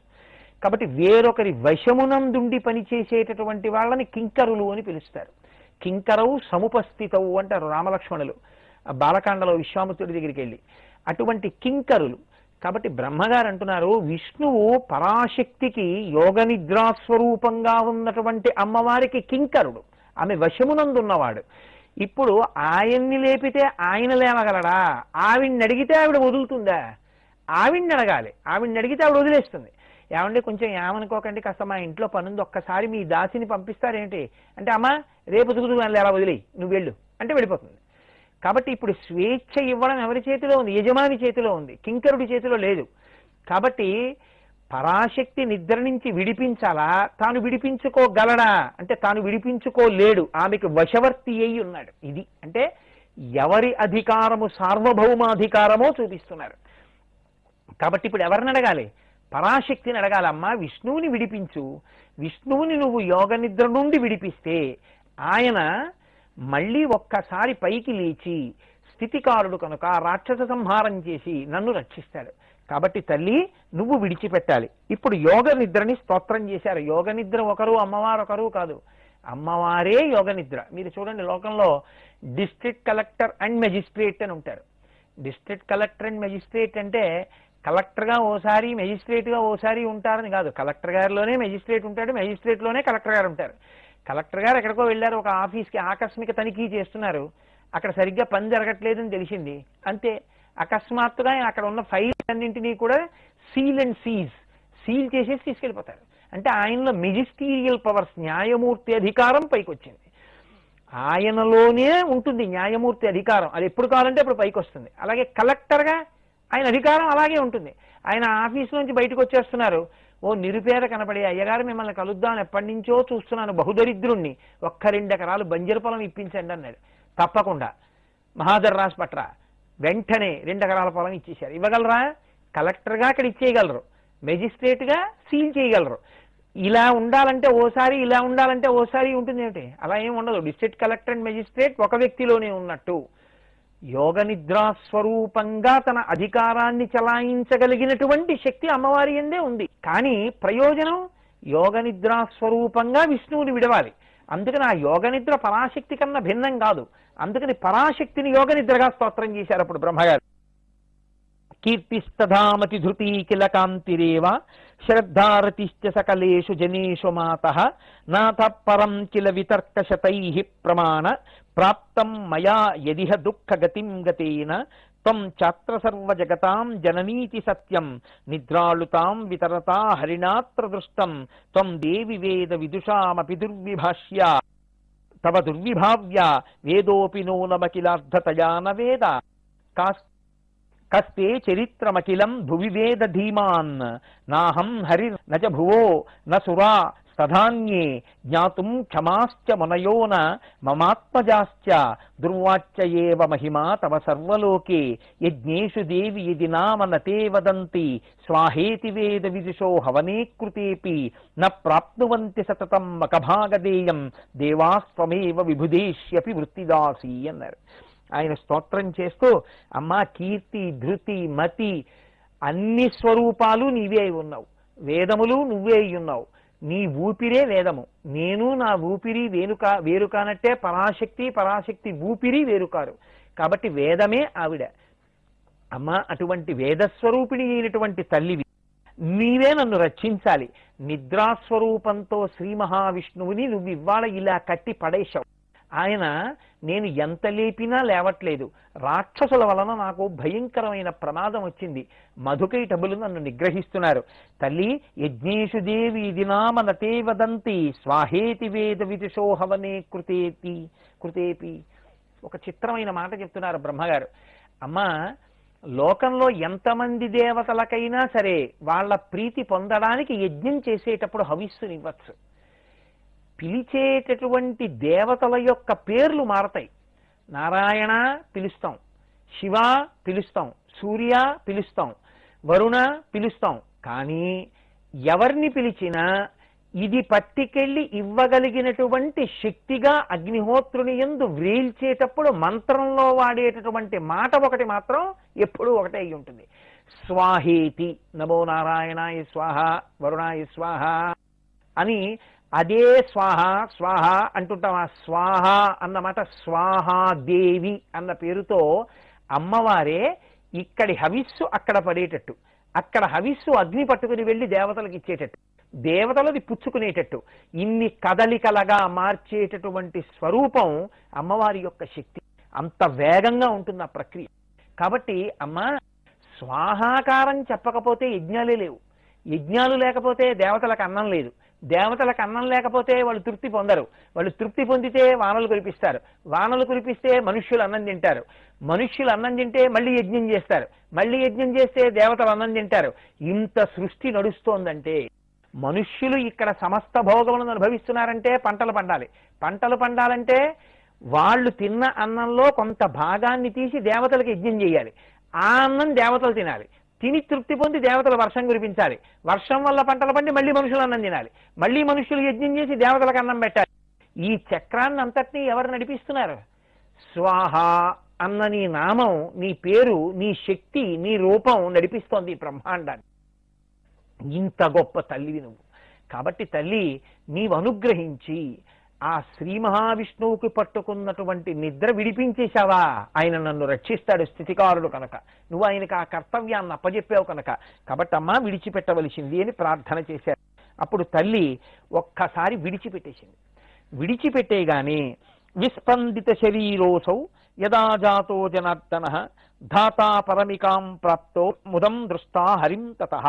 కాబట్టి వేరొకరి వశమునందుండి పనిచేసేటటువంటి వాళ్ళని కింకరులు అని పిలుస్తారు. కింకరవు సముపస్థితవు అంటారు రామలక్ష్మణులు బాలకాండలో విశ్వామిత్రుడి దగ్గరికి వెళ్ళి. అటువంటి కింకరులు. కాబట్టి బ్రహ్మగారు అంటున్నారు, విష్ణువు పరాశక్తికి యోగ నిద్రాస్వరూపంగా ఉన్నటువంటి అమ్మవారికి కింకరుడు, ఆమె వశమునందున్నవాడు. ఇప్పుడు ఆయన్ని లేపితే ఆయన లేవగలడా? ఆవిడ్ని అడిగితే ఆవిడ వదులుతుందా? ఆవిడ్ని అడగాలి. ఆవిడ్ని అడిగితే ఆవిడ వదిలేస్తుంది. ఏమంటే కొంచెం ఏమనుకోకండి, కాస్త మా ఇంట్లో పనుంది, ఒక్కసారి మీ దాసిని పంపిస్తారేంటి అంటే, అమ్మా రేపు దుగుదు అని ఎలా వదిలేయి, నువ్వు వెళ్ళు అంటే వెళ్ళిపోతుంది. కాబట్టి ఇప్పుడు స్వేచ్ఛ ఇవ్వడం ఎవరి చేతిలో ఉంది? యజమాని చేతిలో ఉంది, కింకరుడి చేతిలో లేదు. కాబట్టి పరాశక్తి నిద్ర నుంచి విడిపించాలా, తాను విడిపించుకోగలడా అంటే తాను విడిపించుకోలేడు, ఆమెకు వశవర్తి అయి ఉన్నాడు. ఇది అంటే ఎవరి అధికారము సార్వభౌమాధికారమో చూపిస్తున్నారు. కాబట్టి ఇప్పుడు ఎవరిని అడగాలి? పరాశక్తిని అడగాలి. అమ్మా విష్ణువుని విడిపించు, విష్ణువుని నువ్వు యోగ నిద్ర నుండి విడిపిస్తే ఆయన మళ్ళీ ఒక్కసారి పైకి లేచి స్థితికారుడు కనుక రాక్షస సంహారం చేసి నన్ను రక్షిస్తాడు. కాబట్టి తల్లి నువ్వు విడిచిపెట్టాలి. ఇప్పుడు యోగ నిద్రని స్తోత్రం చేశారు. యోగ నిద్ర ఒకరు, అమ్మవారు ఒకరు కాదు, అమ్మవారే యోగ నిద్ర. మీరు చూడండి, లోకంలో డిస్ట్రిక్ట్ కలెక్టర్ అండ్ మెజిస్ట్రేట్ అని ఉంటారు. డిస్ట్రిక్ట్ కలెక్టర్ అండ్ మెజిస్ట్రేట్ అంటే కలెక్టర్గా ఓసారి మెజిస్ట్రేట్గా ఓసారి ఉంటారని కాదు. కలెక్టర్ గారిలోనే మెజిస్ట్రేట్ ఉంటాడు, మెజిస్ట్రేట్లోనే కలెక్టర్ గారు ఉంటారు. కలెక్టర్ గారు ఎక్కడికో వెళ్ళారు, ఒక ఆఫీస్కి ఆకస్మిక తనిఖీ చేస్తున్నారు, అక్కడ సరిగ్గా పని జరగట్లేదని తెలిసింది, అంతే అకస్మాత్తుగా అక్కడ ఉన్న ఫైల్స్ అన్నింటినీ కూడా సీల్ చేసేసి తీసుకెళ్ళిపోతారు. అంటే ఆయనలో మెజిస్టీరియల్ పవర్స్, న్యాయమూర్తి అధికారం పైకి వచ్చింది. ఆయనలోనే ఉంటుంది న్యాయమూర్తి అధికారం, అది ఎప్పుడు కావాలంటే అప్పుడు పైకి వస్తుంది. అలాగే కలెక్టర్గా ఆయన అధికారం అలాగే ఉంటుంది. ఆయన ఆఫీస్ నుంచి బయటకు వచ్చేస్తున్నారు, ఓ నిరుపేద కనపడే అయ్యగారు మిమ్మల్ని కలుద్దాం ఎప్పటి నుంచో చూస్తున్నాను, బహుదరిద్రుణ్ణి, ఒక్క 2 ఎకరాలు బంజరు పొలం ఇప్పించండి అన్నాడు. తప్పకుండా మహాదర్ రాసి పట్రా, వెంటనే 2 ఎకరాల పొలం ఇచ్చేశారు. ఇవ్వగలరా? కలెక్టర్గా అక్కడ ఇచ్చేయగలరు, మెజిస్ట్రేట్గా సీల్ చేయగలరు. ఇలా ఉండాలంటే ఓసారి, ఇలా ఉండాలంటే ఓసారి ఉంటుంది ఏమిటి? అలా ఏమి ఉండదు. డిస్ట్రిక్ట్ కలెక్టర్ అండ్ మెజిస్ట్రేట్ ఒక వ్యక్తిలోనే ఉన్నట్టు యోగ నిద్రాస్వరూపంగా తన అధికారాన్ని చలాయించగలిగినటువంటి శక్తి అమ్మవారి యందే ఉంది. కానీ ప్రయోజనం యోగ నిద్రాస్వరూపంగా విష్ణువుని విడవాలి. అందుకని ఆ యోగ నిద్ర పరాశక్తి కన్నా భిన్నం కాదు. అందుకని పరాశక్తిని యోగ నిద్రగా స్తోత్రం చేశారు అప్పుడు బ్రహ్మగారు. కీర్తిస్తధామతి ధృతి కిల కాంతిరేవ శ్రద్ధారతిశ్చ సకలేషు జనేషు మాతః నాథ పరం కిల వితర్కశతైః ప్రమాణ ప్రాప్తం మయా యదిహ దుఃఖ గతిం గతేన త్వం చాత్ర సర్వ జగతాం జననీతి సత్యం నిద్రాళుతాం వితరతా హరిణాత్ర దృష్టం త్వం దేవి వేద విదుషామపి దుర్విభాష్య తవ దుర్విభావ్య వేదోపి నూనమఖిలార్థతయా న వేద కస్తే చరిత్రమఖిలం భువి వేద ధీమాన్ నాహం హరి నచ భువో న సురా స్తధాన్యే జ్ఞాతుం క్షమాశ్చ మునయోన మమాత్మజాశ్చ దుర్వాచ్య ఏవ మహిమా తవ సర్వలోకే యజ్ఞేషు దేవి యది నామ నతే వదంతి స్వాహేతి వేద విదుషో హవనే కృతేపి న ప్రాప్నువంతి సతతం మకభాగదేయం దేవాస్త్వమేవ విభుదేష్యపి వృత్తిదాసి అన్నారు. ఆయన స్తోత్రం చేస్తూ, అమ్మా కీర్తి ధృతి మతి అన్ని స్వరూపాలు నీవే అయి ఉన్నావు, వేదములు నువ్వే అయి ఉన్నావు, నీ ఊపిరే వేదము, నేను నా ఊపిరి వేరు కానట్టే పరాశక్తి ఊపిరి వేరుకారు. కాబట్టి వేదమే ఆవిడ. అమ్మా అటువంటి వేదస్వరూపిణి అయినటువంటి తల్లివి, నీవే నన్ను రక్షించాలి. నిద్రాస్వరూపంతో శ్రీ మహావిష్ణువుని నువ్వు ఇవాళ ఇలా కట్టి పడేశావు. ఆయన నేను ఎంత లేపినా లేవట్లేదు, రాక్షసుల వలన నాకు భయంకరమైన ప్రమాదం వచ్చింది, మధుకైటబులు నన్ను నిగ్రహిస్తున్నారు. తల్లి యజ్ఞేషు దేవి ఇది నామ నతే వదంతి స్వాహేతి వేద విదుషో హవనే కృతేపి. ఒక చిత్రమైన మాట చెప్తున్నారు బ్రహ్మగారు. అమ్మా లోకంలో ఎంతమంది దేవతలకైనా సరే వాళ్ళ ప్రీతి పొందడానికి యజ్ఞం చేసేటప్పుడు హవిస్సునివ్వచ్చు. పిలిచేటటువంటి దేవతల యొక్క పేర్లు మారతాయి. నారాయణ పిలుస్తాం, శివ పిలుస్తాం, సూర్య పిలుస్తాం, వరుణ పిలుస్తాం. కానీ ఎవరిని పిలిచినా ఇది పట్టికెళ్ళి ఇవ్వగలిగినటువంటి శక్తిగా అగ్నిహోత్రుని యందు వ్రేల్చేటప్పుడు మంత్రంలో వాడేటటువంటి మాట ఒకటి మాత్రం ఎప్పుడూ ఒకటే అయి ఉంటుంది. స్వాహేతి, నమో నారాయణాయ స్వాహ, వరుణాయ స్వాహ అని అదే స్వాహ స్వాహ అంటుంటాం. ఆ స్వాహ అన్నమాట స్వాహాదేవి అన్న పేరుతో అమ్మవారే ఇక్కడి హవిస్సు అక్కడ పడేటట్టు, అక్కడ హవిస్సు అగ్ని పట్టుకుని వెళ్ళి దేవతలకు ఇచ్చేటట్టు, దేవతలది పుచ్చుకునేటట్టు ఇన్ని కదలికలగా మార్చేటటువంటి స్వరూపం అమ్మవారి యొక్క శక్తి. అంత వేగంగా ఉంటుంది ఆ ప్రక్రియ. కాబట్టి అమ్మ స్వాహాకారం చెప్పకపోతే యజ్ఞాలే లేవు, యజ్ఞాలు లేకపోతే దేవతలకు అన్నం లేదు, దేవతలకు అన్నం లేకపోతే వాళ్ళు తృప్తి పొందరు, వాళ్ళు తృప్తి పొందితే వానలు కురిపిస్తారు, వానలు కురిపిస్తే మనుష్యులు అన్నం తింటారు, మనుష్యులు అన్నం తింటే మళ్ళీ యజ్ఞం చేస్తారు, మళ్ళీ యజ్ఞం చేస్తే దేవతలు అన్నం తింటారు. ఇంత సృష్టి నడుస్తోందంటే మనుష్యులు ఇక్కడ సమస్త భోగములను అనుభవిస్తున్నారంటే పంటలు పండాలి, పంటలు పండాలంటే వాళ్ళు తిన్న అన్నంలో కొంత భాగాన్ని తీసి దేవతలకు యజ్ఞం చేయాలి, ఆ అన్నం దేవతలు తినాలి, తిని తృప్తి పొంది దేవతలు వర్షం కురిపించాలి, వర్షం వల్ల పంటలు పండి మళ్ళీ మనుషులు అన్నం తినాలి, మళ్ళీ మనుషులు యజ్ఞం చేసి దేవతలకు అన్నం పెట్టాలి. ఈ చక్రాన్ని అంతటినీ ఎవరు నడిపిస్తున్నారు? స్వాహ అన్న నీ నామం, నీ పేరు, నీ శక్తి, నీ రూపం నడిపిస్తోంది ఈ బ్రహ్మాండాన్ని. ఇంత గొప్ప తల్లివి నువ్వు. కాబట్టి తల్లి నీవు అనుగ్రహించి ఆ శ్రీ మహావిష్ణువుకి పట్టుకున్నటువంటి నిద్ర విడిపించేశావా? ఆయన నన్ను రక్షిస్తాడు స్థితికారుడు కనుక, నువ్వు ఆయనకు ఆ కర్తవ్యాన్ని అప్పజెప్పావు కనుక, కాబట్టి అమ్మ విడిచిపెట్టవలసింది అని ప్రార్థన చేశారు. అప్పుడు తల్లి ఒక్కసారి విడిచిపెట్టేసింది. విడిచిపెట్టేగానే విస్పందిత శరీరోసౌ యదా జాతో జనార్దన ధాతా పరమికాం ప్రాప్తో ముదం దృష్టా హరిం తతః.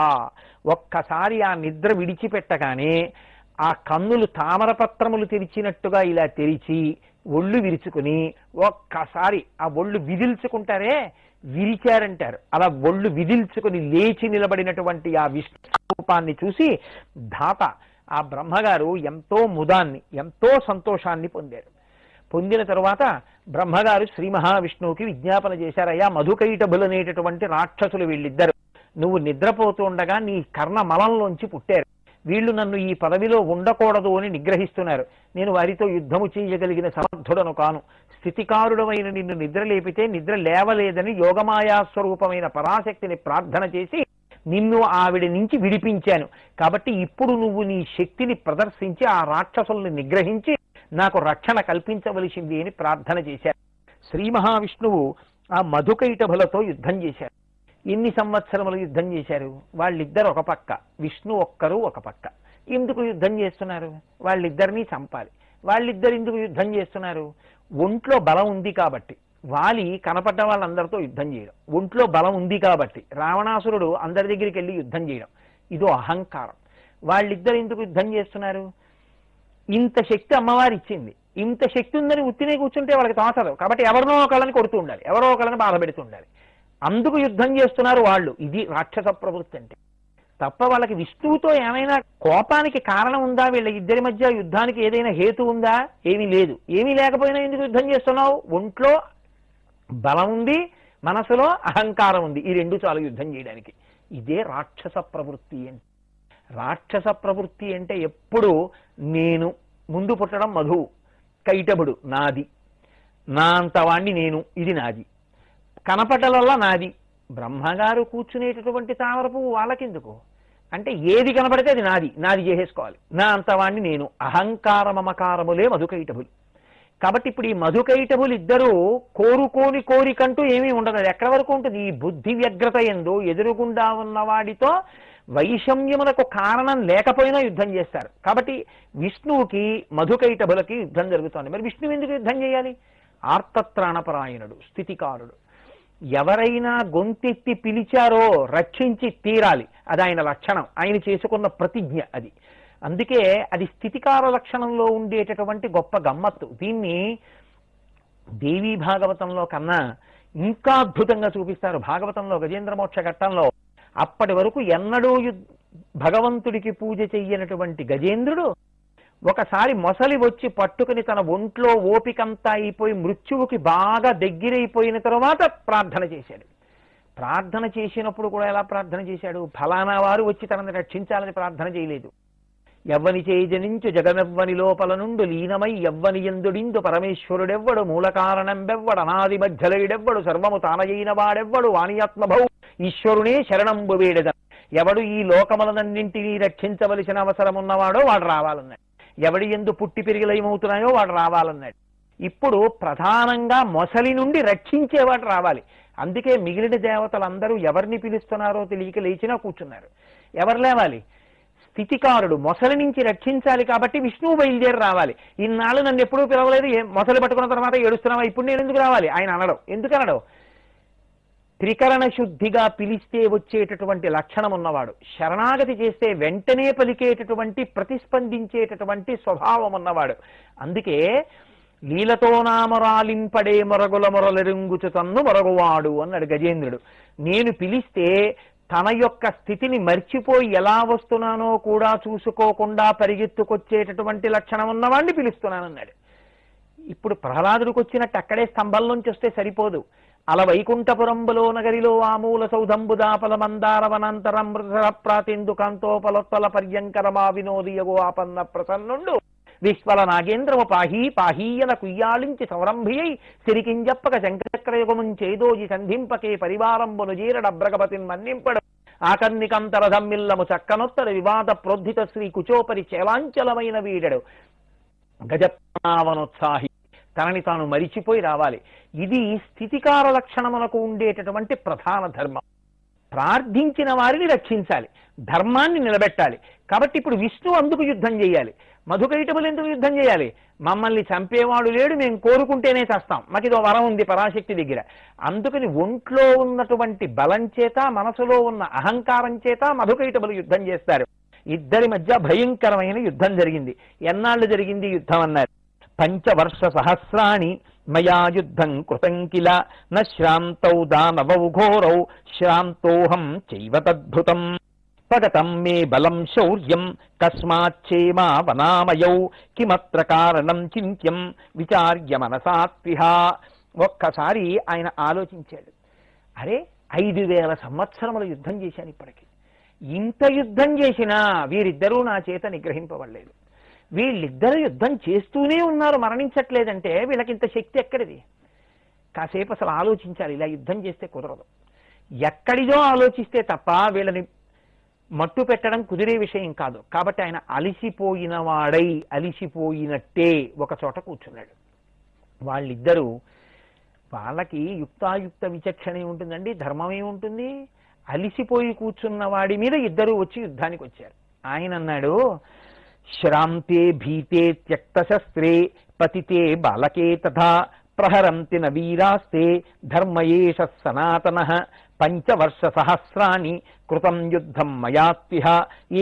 ఒక్కసారి ఆ నిద్ర విడిచిపెట్టగానే ఆ కన్నులు తామరపత్రములు తెరిచినట్టుగా ఇలా తెరిచి ఒళ్ళు విరుచుకుని ఒక్కసారి ఆ ఒళ్ళు విదిల్చుకుంటారే, విరిచారంటారు, అలా ఒళ్ళు విదిల్చుకుని లేచి నిలబడినటువంటి ఆ విష్ణు రూపాన్ని చూసి ధాత ఆ బ్రహ్మగారు ఎంతో ముదాన్ని, ఎంతో సంతోషాన్ని పొందారు. పొందిన తరువాత బ్రహ్మగారు శ్రీ మహావిష్ణువుకి విజ్ఞాపన చేశారయ్యా, మధుకైటభులు అనేటటువంటి రాక్షసులు వీళ్ళిద్దరు నువ్వు నిద్రపోతుండగా నీ కర్ణ మలంలోంచి పుట్టారు, వీళ్ళు నన్ను ఈ పదవిలో ఉండకూడదు అని నిగ్రహిస్తున్నారు, నేను వారితో యుద్ధము చేయగలిగిన సమర్థుడను కాను, స్థితికారుడమైన నిన్ను నిద్ర లేపితే నిద్ర లేవలేదని యోగమాయాస్వరూపమైన పరాశక్తిని ప్రార్థన చేసి నిన్ను ఆవిడ నుంచి విడిపించాను, కాబట్టి ఇప్పుడు నువ్వు నీ శక్తిని ప్రదర్శించి ఆ రాక్షసుల్ని నిగ్రహించి నాకు రక్షణ కల్పించవలసింది అని ప్రార్థన చేశారు. శ్రీ మహావిష్ణువు ఆ మధుకైటభులతో యుద్ధం చేశారు. ఎన్ని సంవత్సరములు యుద్ధం చేశారు? వాళ్ళిద్దరు ఒక పక్క, విష్ణు ఒక్కరు ఒక పక్క. ఎందుకు యుద్ధం చేస్తున్నారు? వాళ్ళిద్దరినీ చంపాలి. వాళ్ళిద్దరు ఎందుకు యుద్ధం చేస్తున్నారు? ఒంట్లో బలం ఉంది కాబట్టి. వాలి కనపడ్డ వాళ్ళందరితో యుద్ధం చేయడం, ఒంట్లో బలం ఉంది కాబట్టి. రావణాసురుడు అందరి దగ్గరికి వెళ్ళి యుద్ధం చేయడం, ఇదో అహంకారం. వాళ్ళిద్దరు ఎందుకు యుద్ధం చేస్తున్నారు? ఇంత శక్తి అమ్మవారు ఇచ్చింది, ఇంత శక్తి ఉందని ఉత్తినే కూర్చుంటే వాళ్ళకి తోచదు, కాబట్టి ఎవరినో ఒకళ్ళని కొడుతూ ఉండాలి, ఎవరో ఒకళ్ళని బాధ పెడుతూ ఉండాలి. అందుకు యుద్ధం చేస్తున్నారు వాళ్ళు. ఇది రాక్షస ప్రవృత్తి అంటే. తప్ప వాళ్ళకి విష్ణువుతో ఏమైనా కోపానికి కారణం ఉందా? వీళ్ళ ఇద్దరి మధ్య యుద్ధానికి ఏదైనా హేతు ఉందా? ఏమీ లేదు. ఏమీ లేకపోయినా ఎందుకు యుద్ధం చేస్తున్నావు? ఒంట్లో బలం ఉంది, మనసులో అహంకారం ఉంది, ఈ రెండు చాలు యుద్ధం చేయడానికి. ఇదే రాక్షస ప్రవృత్తి అంటే. రాక్షస ప్రవృత్తి అంటే ఎప్పుడు నేను, ముందు పుట్టడం మధువు, కైటభుడు నాది, నా అంతవాణ్ణి నేను, ఇది నాది, కనపడ్డలల్లా నాది. బ్రహ్మగారు కూర్చునేటటువంటి తామర పువ్వు వాళ్ళకెందుకు అంటే ఏది కనపడితే అది నాది, నాది చేసేసుకోవాలి, నా అంతవాణ్ణి నేను. అహంకార మమకారములే మధుకైటభులు. కాబట్టి ఇప్పుడు ఈ మధుకైటభులు ఇద్దరు కోరుకోని కోరికంటూ ఏమీ ఉండదు. అది ఎక్కడి వరకు ఉంటుంది? ఈ బుద్ధి వ్యగ్రత ఎందు ఎదురుగుండా ఉన్నవాడితో వైషమ్యములకు కారణం లేకపోయినా యుద్ధం చేస్తారు. కాబట్టి విష్ణువుకి మధుకైటభులకి యుద్ధం జరుగుతోంది. మరి విష్ణువు ఎందుకు యుద్ధం చేయాలి? ఆర్తత్రాణపరాయణుడు, స్థితికారుడు. ఎవరైనా గొంతెత్తి పిలిచారో రక్షించి తీరాలి, అది ఆయన లక్షణం, ఆయన చేసుకున్న ప్రతిజ్ఞ అది. అందుకే అది స్థితికార లక్షణంలో ఉండేటటువంటి గొప్ప గమ్మత్తు. దీన్ని దేవీ భాగవతంలో కన్నా ఇంకా అద్భుతంగా చూపిస్తారు. భాగవతంలో గజేంద్ర మోక్ష ఘట్టంలో అప్పటి వరకు ఎన్నడూ భగవంతుడికి పూజ చెయ్యనటువంటి గజేంద్రుడు ఒకసారి మొసలి వచ్చి పట్టుకుని తన ఒంట్లో ఓపికంతా అయిపోయి మృత్యువుకి బాగా దగ్గరైపోయిన తరువాత ప్రార్థన చేశాడు. ప్రార్థన చేసినప్పుడు కూడా ఎలా ప్రార్థన చేశాడు? ఫలానా వారు వచ్చి తనని రక్షించాలని ప్రార్థన చేయలేదు. ఎవ్వని చేజనించు జగమెవ్వని లోపల నుండు లీనమై ఎవ్వని ఎందుడిందు పరమేశ్వరుడెవ్వడు మూల కారణం బెవ్వడు అనాది మధ్యలయుడెవ్వడు సర్వము తానయైన వాడెవ్వడు వాణియాత్మభౌ ఈశ్వరునే శరణంబు వేడెద. ఎవడు ఈ లోకములనన్నింటినీ రక్షించవలసిన అవసరం ఉన్నవాడో వాడు రావాలన్నాడు. ఎవడి ఎందు పుట్టి పెరిగి లయమవుతున్నాయో వాడు రావాలన్నాడు. ఇప్పుడు ప్రధానంగా మొసలి నుండి రక్షించేవాడు రావాలి. అందుకే మిగిలిన దేవతలందరూ ఎవరిని పిలుస్తున్నారో తెలియక లేచినా కూర్చున్నారు. ఎవరు లేవాలి? స్థితికారుడు మొసలి నుంచి రక్షించాలి కాబట్టి విష్ణువు బయలుదేరి రావాలి. ఇన్నాళ్ళు నన్ను ఎప్పుడూ పిలవలేదు, మొసలి పట్టుకున్న తర్వాత ఏడుస్తున్నావా, ఇప్పుడు నేను ఎందుకు రావాలి? ఆయన అనడం. ఎందుకనడం? త్రికరణ శుద్ధిగా పిలిస్తే వచ్చేటటువంటి లక్షణం ఉన్నవాడు, శరణాగతి చేస్తే వెంటనే పలికేటటువంటి ప్రతిస్పందించేటటువంటి స్వభావం ఉన్నవాడు. అందుకే లీలతో నామరాలింపడే మొరగుల మొరలెరుంగుచు తన్ను మొరగువాడు అన్నాడు గజేంద్రుడు. నేను పిలిస్తే తన యొక్క స్థితిని మర్చిపోయి ఎలా వస్తున్నానో కూడా చూసుకోకుండా పరిగెత్తుకొచ్చేటటువంటి లక్షణం ఉన్నవాడిని పిలుస్తున్నానన్నాడు. ఇప్పుడు ప్రహ్లాదుడికి వచ్చినట్టు అక్కడే స్తంభంలోంచి వస్తే సరిపోదు. అల వైకుంఠపురంబులో నగరిలో ఆమూల సౌధంబుదాపల మందార వనంతరం ప్రాతేందు కాంతోపలొత్తల పర్యంకరమా వినోదియగో ఆపన్న ప్రసన్నుండు విశ్వల నాగేంద్రము పాహీ పాహీయన కుయ్యాళించి సంరంభియై సిరికింజప్పక శంకరచక్రయుగముంచేదోజి సంధింపకే పరివారంబును జీరడబ్రగపతిన్ మన్నింపడు ఆకర్ణికంతరధమ్మిల్లము చక్కనొత్తర వివాద ప్రోద్ధిత శ్రీ కుచోపరి చేలాంచలమైన వీడడు గజప్రావనోత్సాహి. తనని తాను మరిచిపోయి రావాలి. ఇది స్థితికార లక్షణమునకు ఉండేటటువంటి ప్రధాన ధర్మం. ప్రార్థించిన వారిని రక్షించాలి, ధర్మాన్ని నిలబెట్టాలి. కాబట్టి ఇప్పుడు విష్ణు అందుకు యుద్ధం చేయాలి. మధుకైటములు ఎందుకు యుద్ధం చేయాలి? మమ్మల్ని చంపేవాడు లేడు, మేము కోరుకుంటేనే చేస్తాం, మాకు ఇదో వరం ఉంది పరాశక్తి దగ్గర. అందుకని ఒంట్లో ఉన్నటువంటి బలం చేత, మనసులో ఉన్న అహంకారం చేత మధుకైటములు యుద్ధం చేస్తారు. ఇద్దరి మధ్య భయంకరమైన యుద్ధం జరిగింది. ఎన్నాళ్ళు జరిగింది యుద్ధం అన్నారు? పంచవర్ష సహస్రాణి మయా యుద్ధం కృతం కిల న శ్రాంతౌ దానవౌ ఘోరౌ శ్రాంతోహం చైవ తద్భుతం పగతం మే బలం శౌర్యం కస్మాచ్చేమా వనామయౌ కిమత్ర కారణం చింత్యం విచార్య మనసాత్విహ. ఒక్కసారి ఆయన ఆలోచించాడు. అరే 5000 సంవత్సరముల యుద్ధం చేశాను, ఇప్పటికీ ఇంత యుద్ధం చేసినా వీరిద్దరూ నా చేత నిగ్రహింపబడలేదు. వీళ్ళిద్దరూ యుద్ధం చేస్తూనే ఉన్నారు, మరణించట్లేదంటే వీళ్ళకింత శక్తి ఎక్కడిది? కాసేపు అసలు ఆలోచించాలి. ఇలా యుద్ధం చేస్తే కుదరదు. ఎక్కడిదో ఆలోచిస్తే తప్ప వీళ్ళని మట్టు పెట్టడం కుదిరే విషయం కాదు. కాబట్టి ఆయన అలిసిపోయిన వాడై అలిసిపోయినట్టే ఒక చోట కూర్చున్నాడు. వాళ్ళిద్దరూ, వాళ్ళకి యుక్తాయుక్త విచక్షణ ఉంటుందండి, ధర్మమే ఉంటుంది. అలిసిపోయి కూర్చున్న వాడి మీద ఇద్దరూ వచ్చి యుద్ధానికి వచ్చారు. ఆయన అన్నాడు, శ్రాంతే భీతే త్యక్త శస్త్రే పతితే బాలకే తథా ప్రహరంతి న వీరాస్తే ధర్మయేష సనాతనః పంచవర్ష సహస్రాణి కృతం యుద్ధం మయాత్విహ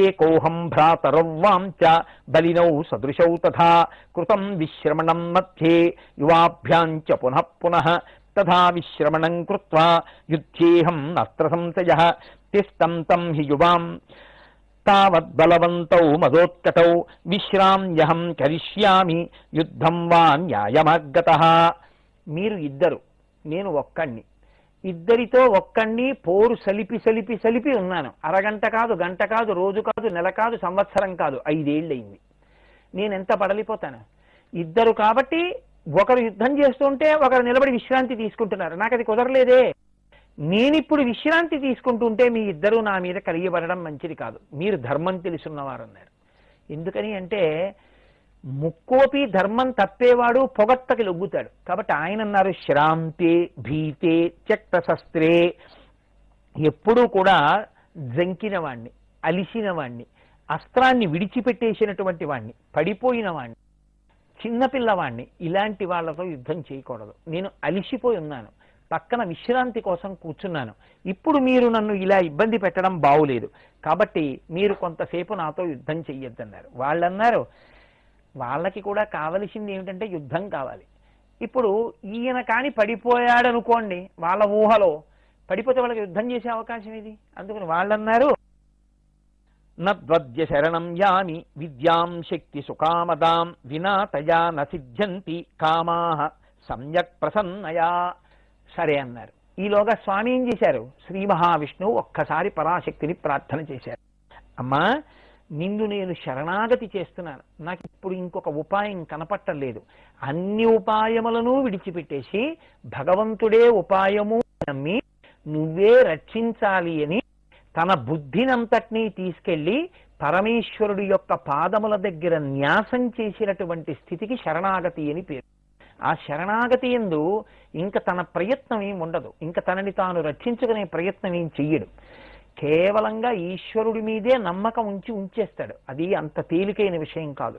ఏకోహం భ్రాతరవ్వాం చ బలినౌ సదృశౌ తథా కృతం విశ్రమణం మధ్యే యువాభ్యాం చ పునః పునః తథా విశ్రమణం కృత్వా యుద్ధేహం అస్త్ర సంశయః తిష్టం తం హి యువాం తావద్బలవంతౌ మదోత్కటౌ విశ్రామ్యహం కరిష్యామి యుద్ధం వా న్యాయమాగతః. మీరు ఇద్దరు, నేను ఒక్కణ్ణి. ఇద్దరితో ఒక్కణ్ణి పోరు సలిపి సలిపి సలిపి ఉన్నాను. అరగంట కాదు, గంట కాదు, రోజు కాదు, నెల కాదు, సంవత్సరం కాదు, 5 ఏళ్ళయింది. నేనెంత పడలిపోతాను? ఇద్దరు కాబట్టి ఒకరు యుద్ధం చేస్తుంటే ఒకరు నిలబడి విశ్రాంతి తీసుకుంటున్నారు. నాకు అది కుదరలేదే. నేనిప్పుడు విశ్రాంతి తీసుకుంటుంటే మీ ఇద్దరూ నా మీద కలిగిపడడం మంచిది కాదు. మీరు ధర్మం తెలుసున్నవారు అన్నారు. ఎందుకని అంటే ముక్కోపి ధర్మం తప్పేవాడు పొగట్టకి లొగ్గుతాడు. కాబట్టి ఆయన అన్నారు, శ్రాంతే భీతే త్యక్త శస్త్రే. ఎప్పుడూ కూడా జంకిన వాణ్ణి, అలిసిన వాణ్ణి, అస్త్రాన్ని విడిచిపెట్టేసినటువంటి వాణ్ణి, పడిపోయిన వాణ్ణి, చిన్నపిల్లవాణ్ణి, ఇలాంటి వాళ్లతో యుద్ధం చేయకూడదు. నేను అలిసిపోయి ఉన్నాను, పక్కన విశ్రాంతి కోసం కూర్చున్నాను. ఇప్పుడు మీరు నన్ను ఇలా ఇబ్బంది పెట్టడం బాగులేదు. కాబట్టి మీరు కొంతసేపు నాతో యుద్ధం చెయ్యొద్దన్నారు. వాళ్ళన్నారు, వాళ్ళకి కూడా కావలసింది ఏమిటంటే యుద్ధం కావాలి. ఇప్పుడు ఈయన కాని పడిపోయాడనుకోండి, వాళ్ళ ఊహలో పడిపోతే వాళ్ళకి యుద్ధం చేసే అవకాశం ఇది. అందుకని వాళ్ళన్నారు, నద్వద్య శరణం యామి విద్యాం శక్తి సుకామదాం వినా తయా నసిద్ధ్యంతి కామాః సమ్యక్ ప్రసన్నయా. సరే అన్నారు. ఈలోగా స్వామి ఏం చేశారు? శ్రీ మహావిష్ణువు ఒక్కసారి పరాశక్తిని ప్రార్థన చేశారు. అమ్మా, నిన్ను నేను శరణాగతి చేస్తున్నాను, నాకు ఇప్పుడు ఇంకొక ఉపాయం కనపట్టలేదు. అన్ని ఉపాయములను విడిచిపెట్టేసి భగవంతుడే ఉపాయము నమ్మి నువ్వే రక్షించాలి అని తన బుద్ధినంతటినీ తీసుకెళ్లి పరమేశ్వరుడి యొక్క పాదముల దగ్గర న్యాసం చేసినటువంటి స్థితికి శరణాగతి అని పేరు. ఆ శరణాగతి యందు ఇంక తన ప్రయత్నం ఏం ఉండదు, ఇంక తనని తాను రక్షించుకునే ప్రయత్నం ఏం చెయ్యడు. కేవలంగా ఈశ్వరుడి మీదే నమ్మకం ఉంచేస్తాడు. అది అంత తేలికైన విషయం కాదు.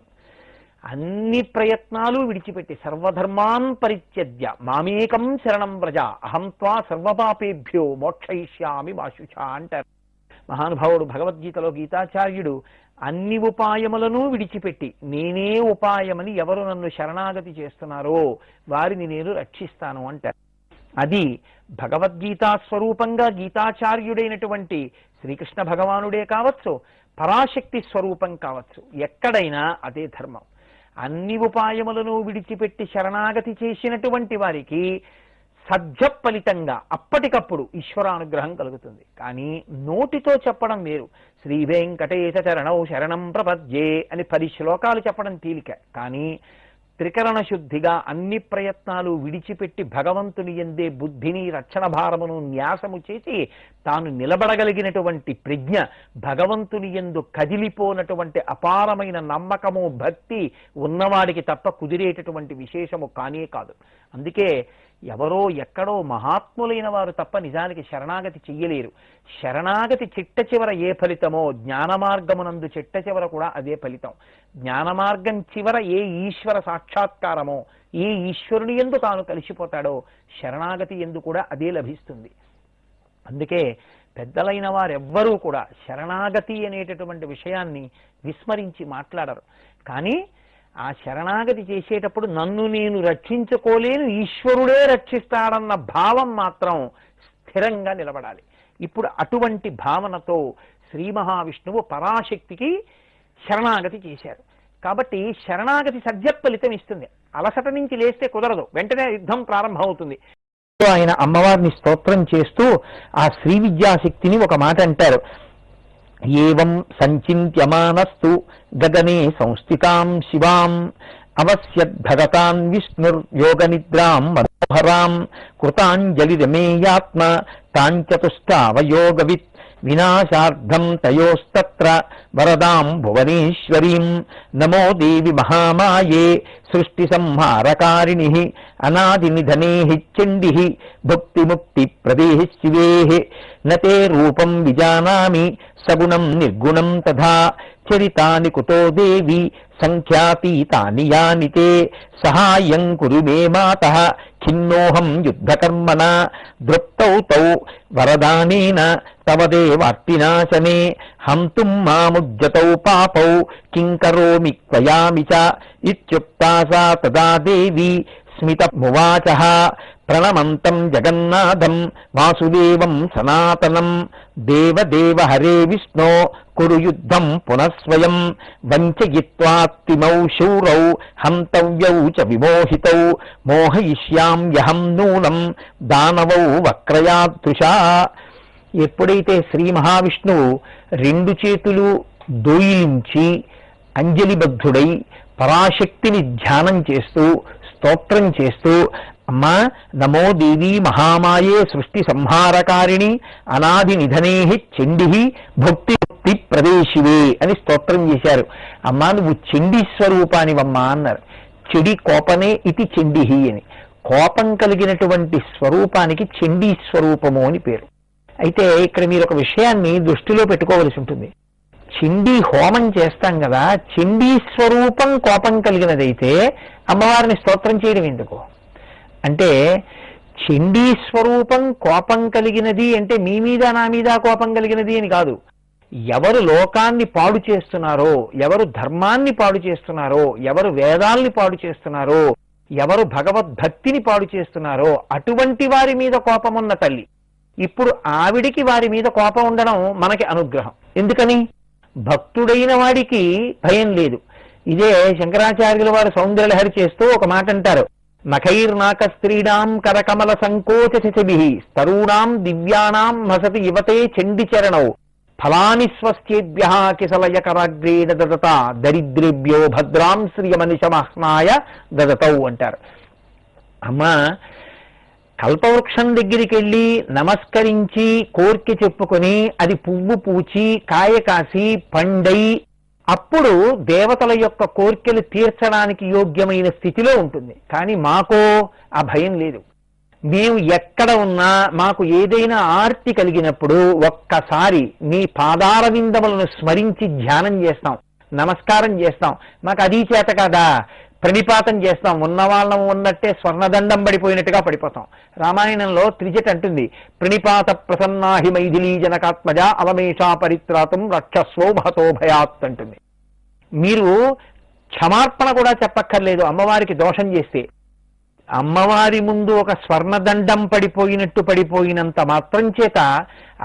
అన్ని ప్రయత్నాలు విడిచిపెట్టి సర్వధర్మాన్ పరిత్యజ్య మామేకం శరణం వ్రజ అహం త్వా సర్వపాపేభ్యో మోక్షయిష్యామి వాశుష అంటారు మహానుభావుడు. భగవద్గీతలో గీతాచార్యుడు అన్ని ఉపాయములను విడిచిపెట్టి నేనే ఉపాయమని ఎవరు నన్ను శరణాగతి చేస్తున్నారో వారిని నేను రక్షిస్తాను అంటారు. అది భగవద్గీతా స్వరూపంగా గీతాచార్యుడైనటువంటి శ్రీకృష్ణ భగవానుడే కావచ్చు, పరాశక్తి స్వరూపం కావచ్చు, ఎక్కడైనా అదే ధర్మం. అన్ని ఉపాయములను విడిచిపెట్టి శరణాగతి చేసినటువంటి వారికి సజ్జ ఫలితంగా అప్పటికప్పుడు ఈశ్వరానుగ్రహం కలుగుతుంది. కానీ నోటితో చెప్పడం వేరు. శ్రీ వెంకటేశ చరణౌ శరణం ప్రపద్యే అని 10 శ్లోకాలు చెప్పడం తేలిక. కానీ త్రికరణ శుద్ధిగా అన్ని ప్రయత్నాలు విడిచిపెట్టి భగవంతుని యందే బుద్ధిని రక్షణ భారమును న్యాసము చేసి తాను నిలబడగలిగినటువంటి ప్రజ్ఞ, భగవంతుని యందు కదిలిపోనటువంటి అపారమైన నమ్మకము భక్తి ఉన్నవాడికి తప్ప కుదిరేటటువంటి విశేషము కానే కాదు. అందుకే ఎవరో ఎక్కడో మహాత్ములైన వారు తప్ప నిజానికి శరణాగతి చెయ్యలేరు. శరణాగతి చిట్ట చివర ఏ ఫలితమో జ్ఞాన మార్గమునందు చిట్ట చివర కూడా అదే ఫలితం. జ్ఞాన మార్గం చివర ఏ ఈశ్వర సాక్షాత్కారమో, ఏ ఈశ్వరుని యందు తాను కలిసిపోతాడో శరణాగతి యందు కూడా అదే లభిస్తుంది. అందుకే పెద్దలైన వారెవ్వరూ కూడా శరణాగతి అనేటటువంటి విషయాన్ని విస్మరించి మాట్లాడరు. కానీ ఆ శరణాగతి చేసేటప్పుడు నన్ను నేను రక్షించుకోలేను, ఈశ్వరుడే రక్షిస్తాడన్న భావం మాత్రం స్థిరంగా నిలబడాలి. ఇప్పుడు అటువంటి భావనతో శ్రీ మహావిష్ణువు పరాశక్తికి శరణాగతి చేశారు. కాబట్టి శరణాగతి సద్యఫలితం ఇస్తుంది. అలసట నుంచి లేస్తే కుదరదు, వెంటనే యుద్ధం ప్రారంభమవుతుంది. ఆయన అమ్మవారిని స్తోత్రం చేస్తూ ఆ శ్రీ విద్యాశక్తిని ఒక మాట అంటారు. ఏవం సంచింత్యమానస్తు గగనే సంస్థితాం శివాం అవశ్యద్భగతాన్ విష్ణుర్యోగ నిద్రాం మనోహరాం కృతాంజలిరమేయాత్మ తాంచతుష్టావయోగవిత్ వినాశార్థం తయోస్తత్ర వరదాం భువనేశ్వరీం నమో దేవి మహామాయే సృష్టి సంహారకారిణి అనాది నిధనే చండి భుక్తి ముక్తి ప్రదే శివే నతే రూపం విజానామి సగుణం నిర్గుణం తథా చరితాని కుతో దేవి సంఖ్యాతీతాని యాని తే సహాయం కురు మే మాతః ఖిన్నోహం యుద్ధకర్మణ దృప్తౌ తౌ వరదానేన తవ దేవార్తినాశనే హంతుం మాముజ్జతౌ పాపౌ కిం కరోమి త్వయామి చ ఇత్యుక్తా సా తదా దేవి స్మితమువాచః ప్రణమంతం జగన్నాథం వాసుదేవం సనాతనం దేవదేవ హరే విష్ణో కురు యుద్ధం పునఃస్వయం వంచయిత్వాత్తిమౌ శూరౌ హంతవ్యౌ చ విమోహితౌ మోహయిష్యామ్యహం నూనం దానవౌ వక్రయాదృశా. ఎప్పుడైతే శ్రీ మహావిష్ణువు 2 చేతులు దోయిలించి అంజలిబద్ధుడై పరాశక్తిని ధ్యానం చేస్తూ స్తోత్రం చేస్తూ అమ్మా నమో దేవీ మహామాయే సృష్టి సంహారకారిణి అనాది నిధనే చండి భక్తి ముక్తి ప్రదేశివే అని స్తోత్రం చేశారు. అమ్మా నువ్వు చండీ స్వరూపానివమ్మా అన్నారు. చెడి కోపనే ఇది చండి అని, కోపం కలిగినటువంటి స్వరూపానికి చండీ స్వరూపము అని పేరు. అయితే ఇక్కడ మీరు ఒక విషయాన్ని దృష్టిలో పెట్టుకోవలసి ఉంటుంది. చండీ హోమం చేస్తాం కదా, చండీ స్వరూపం కోపం కలిగినదైతే అమ్మవారిని స్తోత్రం చేయడం ఎందుకు అంటే, చండీ స్వరూపం కోపం కలిగినది అంటే మీ మీద నా మీద కోపం కలిగినది అని కాదు. ఎవరు లోకాన్ని పాడు చేస్తున్నారో, ఎవరు ధర్మాన్ని పాడు చేస్తున్నారో, ఎవరు వేదాల్ని పాడు చేస్తున్నారో, ఎవరు భగవద్భక్తిని పాడు చేస్తున్నారో అటువంటి వారి మీద కోపం ఉన్న తల్లి. ఇప్పుడు ఆవిడికి వారి మీద కోపం ఉండడం మనకి అనుగ్రహం. ఎందుకని? భక్తుడైన వాడికి భయం లేదు. ఇదే శంకరాచార్యుల వారు సౌందర్యలహరి చేస్తూ ఒక మాట అంటారు, నఖైర్నాక స్త్రీణాం కరకమల సంకోచ శిశిభిః తరూణాం దివ్యానాం హసతి యువతే చండిచరణౌ ఫలాని స్వస్యేభ్యః కిసలయకరాగ్రేణ దదత దరిద్రేభ్యో భద్రాం శ్రియమనిశమహ్నాయ దదతౌ అంటారు. అమ్మా, కల్పవృక్షం దగ్గరికి వెళ్ళి నమస్కరించి కోర్కె చెప్పుకొని అది పువ్వు పూచి కాయ కాసి పండై అప్పుడు దేవతల యొక్క కోర్కెలు తీర్చడానికి యోగ్యమైన స్థితిలో ఉంటుంది. కానీ మాకో ఆ భయం లేదు. మేము ఎక్కడ ఉన్నా మాకు ఏదైనా ఆర్తి కలిగినప్పుడు ఒక్కసారి నీ పాదార విందములను స్మరించి ధ్యానం చేస్తాం, నమస్కారం చేస్తాం. మాకు అది చేత కదా, ప్రణిపాతం చేస్తాం. ఉన్నవాళ్ళం ఉన్నట్టే స్వర్ణదండం పడిపోయినట్టుగా పడిపోతాం. రామాయణంలో త్రిజట అంటుంది, ప్రణిపాత ప్రసన్నాహి మైథిలీ జనకాత్మజ అవమేషా పరిత్రాతం రక్షస్వో భతో భయాత్ అంటుంది. మీరు క్షమార్పణ కూడా చెప్పక్కర్లేదు. అమ్మవారికి దోషం చేస్తే అమ్మవారి ముందు ఒక స్వర్ణదండం పడిపోయినట్టు పడిపోయినంత మాత్రం చేత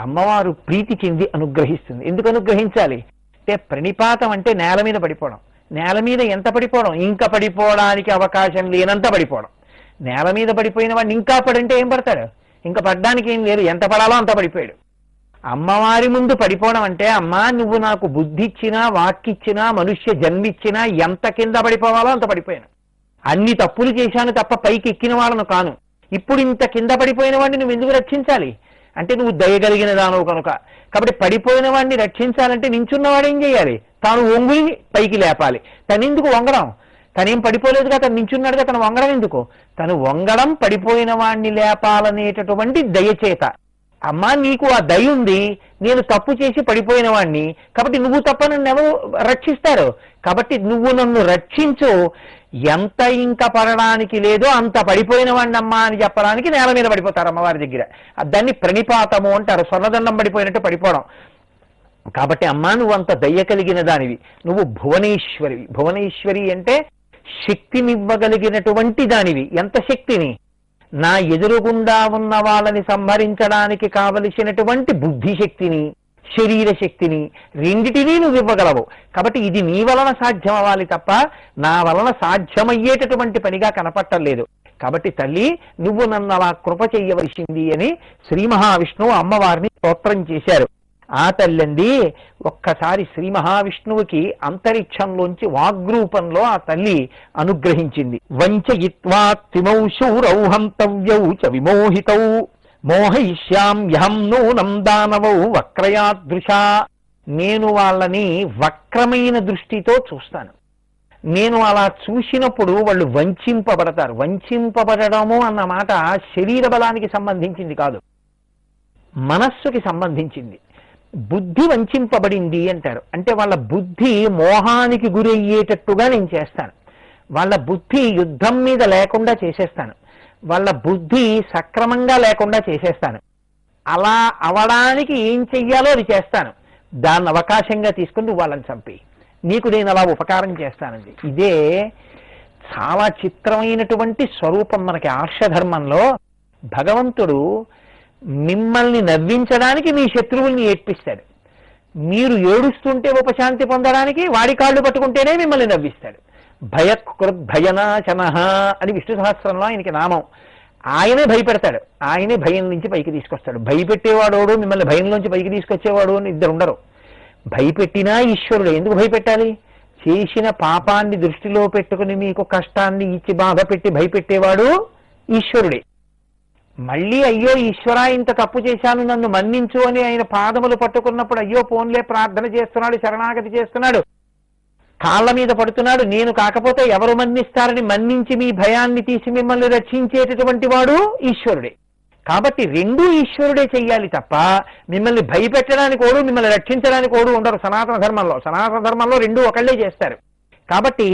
అమ్మవారు ప్రీతి చెంది అనుగ్రహిస్తుంది. ఎందుకు అనుగ్రహించాలి అంటే, ప్రణిపాతం అంటే నేల మీద పడిపోవడం. నేల మీద ఎంత పడిపోవడం? ఇంకా పడిపోవడానికి అవకాశం లేనంత పడిపోవడం. నేల మీద పడిపోయిన వాడిని ఇంకా పడంటే ఏం పడతాడు? ఇంకా పడ్డానికి ఏం లేదు, ఎంత పడాలో అంత పడిపోయాడు. అమ్మవారి ముందు పడిపోవడం అంటే, అమ్మా నువ్వు నాకు బుద్ధి ఇచ్చినా వాక్కిచ్చినా మనుష్య జన్మిచ్చినా ఎంత కింద పడిపోవాలో అంత పడిపోయాను. అన్ని తప్పులు చేశాను తప్ప పైకి ఎక్కిన వాళ్ళను కాను. ఇప్పుడు ఇంత కింద పడిపోయిన వాడిని నువ్వు ఎందుకు రక్షించాలి అంటే, నువ్వు దయగలిగిన దానవు కనుక. కాబట్టి పడిపోయిన వాడిని రక్షించాలంటే నించున్నవాడు ఏం చేయాలి? తాను వంగుని పైకి లేపాలి. తనెందుకు వంగడం? తనేం పడిపోలేదుగా, తను నించున్నాడుగా, తను వంగడం ఎందుకు? తను వంగడం పడిపోయిన వాడిని లేపాలనేటటువంటి దయచేత. అమ్మా నీకు ఆ దయ ఉంది, నేను తప్పు చేసి పడిపోయిన వాడిని, కాబట్టి నువ్వు తప్ప నన్ను ఎవరు రక్షిస్తారు? కాబట్టి నువ్వు నన్ను రక్షించు, ఎంత ఇంకా పడడానికి లేదో అంత పడిపోయిన వాడిని అమ్మా అని చెప్పడానికి నేల మీద పడిపోతారు అమ్మవారి దగ్గర. దాన్ని ప్రణిపాతము అంటారు, స్వర్ణదండం పడిపోయినట్టు పడిపోవడం. కాబట్టి అమ్మా నువ్వు అంత దయ్య కలిగిన దానివి, నువ్వు భువనేశ్వరివి. భువనేశ్వరి అంటే శక్తినివ్వగలిగినటువంటి దానివి. ఎంత శక్తిని? నా ఎదురుగుండా ఉన్న వాళ్ళని సంహరించడానికి కావలసినటువంటి బుద్ధిశక్తిని శరీర శక్తిని రెండిటినీ నువ్వు ఇవ్వగలవు. కాబట్టి ఇది నీ వలన సాధ్యం అవ్వాలి తప్ప నా వలన సాధ్యమయ్యేటటువంటి పనిగా కనపట్టలేదు. కాబట్టి తల్లి నువ్వు నన్ను అలా కృప చెయ్యవలసింది అని శ్రీ మహావిష్ణువు అమ్మవారిని స్తోత్రం చేశారు. ఆ తల్లండి ఒక్కసారి శ్రీ మహావిష్ణువుకి అంతరిక్షంలోంచి వాగ్రూపంలో ఆ తల్లి అనుగ్రహించింది. వంచయిత్వా తిమౌ శూరౌ హంతవ్యౌ చ విమోహితౌ మోహయిష్యామ్యహం నూనం దానవౌ వక్రయాదృశా. నేను వాళ్ళని వక్రమైన దృష్టితో చూస్తాను. నేను అలా చూసినప్పుడు వాళ్ళు వంచింపబడతారు. వంచింపబడము అన్న మాట శరీర బలానికి సంబంధించింది కాదు, మనస్సుకి సంబంధించింది. బుద్ధి వంచింపబడింది అంటారు. అంటే వాళ్ళ బుద్ధి మోహానికి గురయ్యేటట్టుగా నేను చేస్తాను. వాళ్ళ బుద్ధి యుద్ధం మీద లేకుండా చేసేస్తాను. వాళ్ళ బుద్ధి సక్రమంగా లేకుండా చేసేస్తాను. అలా అవడానికి ఏం చెయ్యాలో అది చేస్తాను. దాన్ని అవకాశంగా తీసుకుని వాళ్ళని చంపి నీకు నేను అలా ఉపకారం చేస్తానండి. ఇదే చాలా చిత్రమైనటువంటి స్వరూపం. మనకి ఆర్షధర్మంలో భగవంతుడు మిమ్మల్ని నవ్వించడానికి మీ శత్రువుల్ని ఏడ్పిస్తాడు. మీరు ఏడుస్తుంటే ఉపశాంతి పొందడానికి వాడి కాళ్ళు పట్టుకుంటేనే మిమ్మల్ని నవ్విస్తాడు. భయనాశన అని విష్ణు సహస్రంలో ఆయనకి నామం. ఆయనే భయపెడతాడు, ఆయనే భయం నుంచి పైకి తీసుకొస్తాడు. భయపెట్టేవాడోడు మిమ్మల్ని భయంలోంచి పైకి తీసుకొచ్చేవాడు అని ఇద్దరు ఉండరు. భయపెట్టినా ఈశ్వరుడు. ఎందుకు భయపెట్టాలి? చేసిన పాపాన్ని దృష్టిలో పెట్టుకుని మీకు కష్టాన్ని ఇచ్చి బాధ పెట్టి భయపెట్టేవాడు ఈశ్వరుడే. మళ్ళీ అయ్యో ఈశ్వరా ఇంత తప్పు చేశాను నన్ను మన్నించు అని ఆయన పాదములు పట్టుకున్నప్పుడు అయ్యో పోన్లే ప్రార్థన చేస్తున్నాడు, శరణాగతి చేస్తున్నాడు, కాళ్ళ మీద పడుతున్నాడు, నేను కాకపోతే ఎవరు మన్నిస్తారని మన్నించి మీ భయాన్ని తీసి మిమ్మల్ని రక్షించేటటువంటి వాడు ఈశ్వరుడే. కాబట్టి రెండూ ఈశ్వరుడే చెయ్యాలి తప్ప మిమ్మల్ని భయపెట్టడానికి ఓడు మిమ్మల్ని రక్షించడానికి ఓడు ఉండరు సనాతన ధర్మంలో. సనాతన ధర్మంలో రెండూ ఒకళ్ళే చేస్తారు. కాబట్టి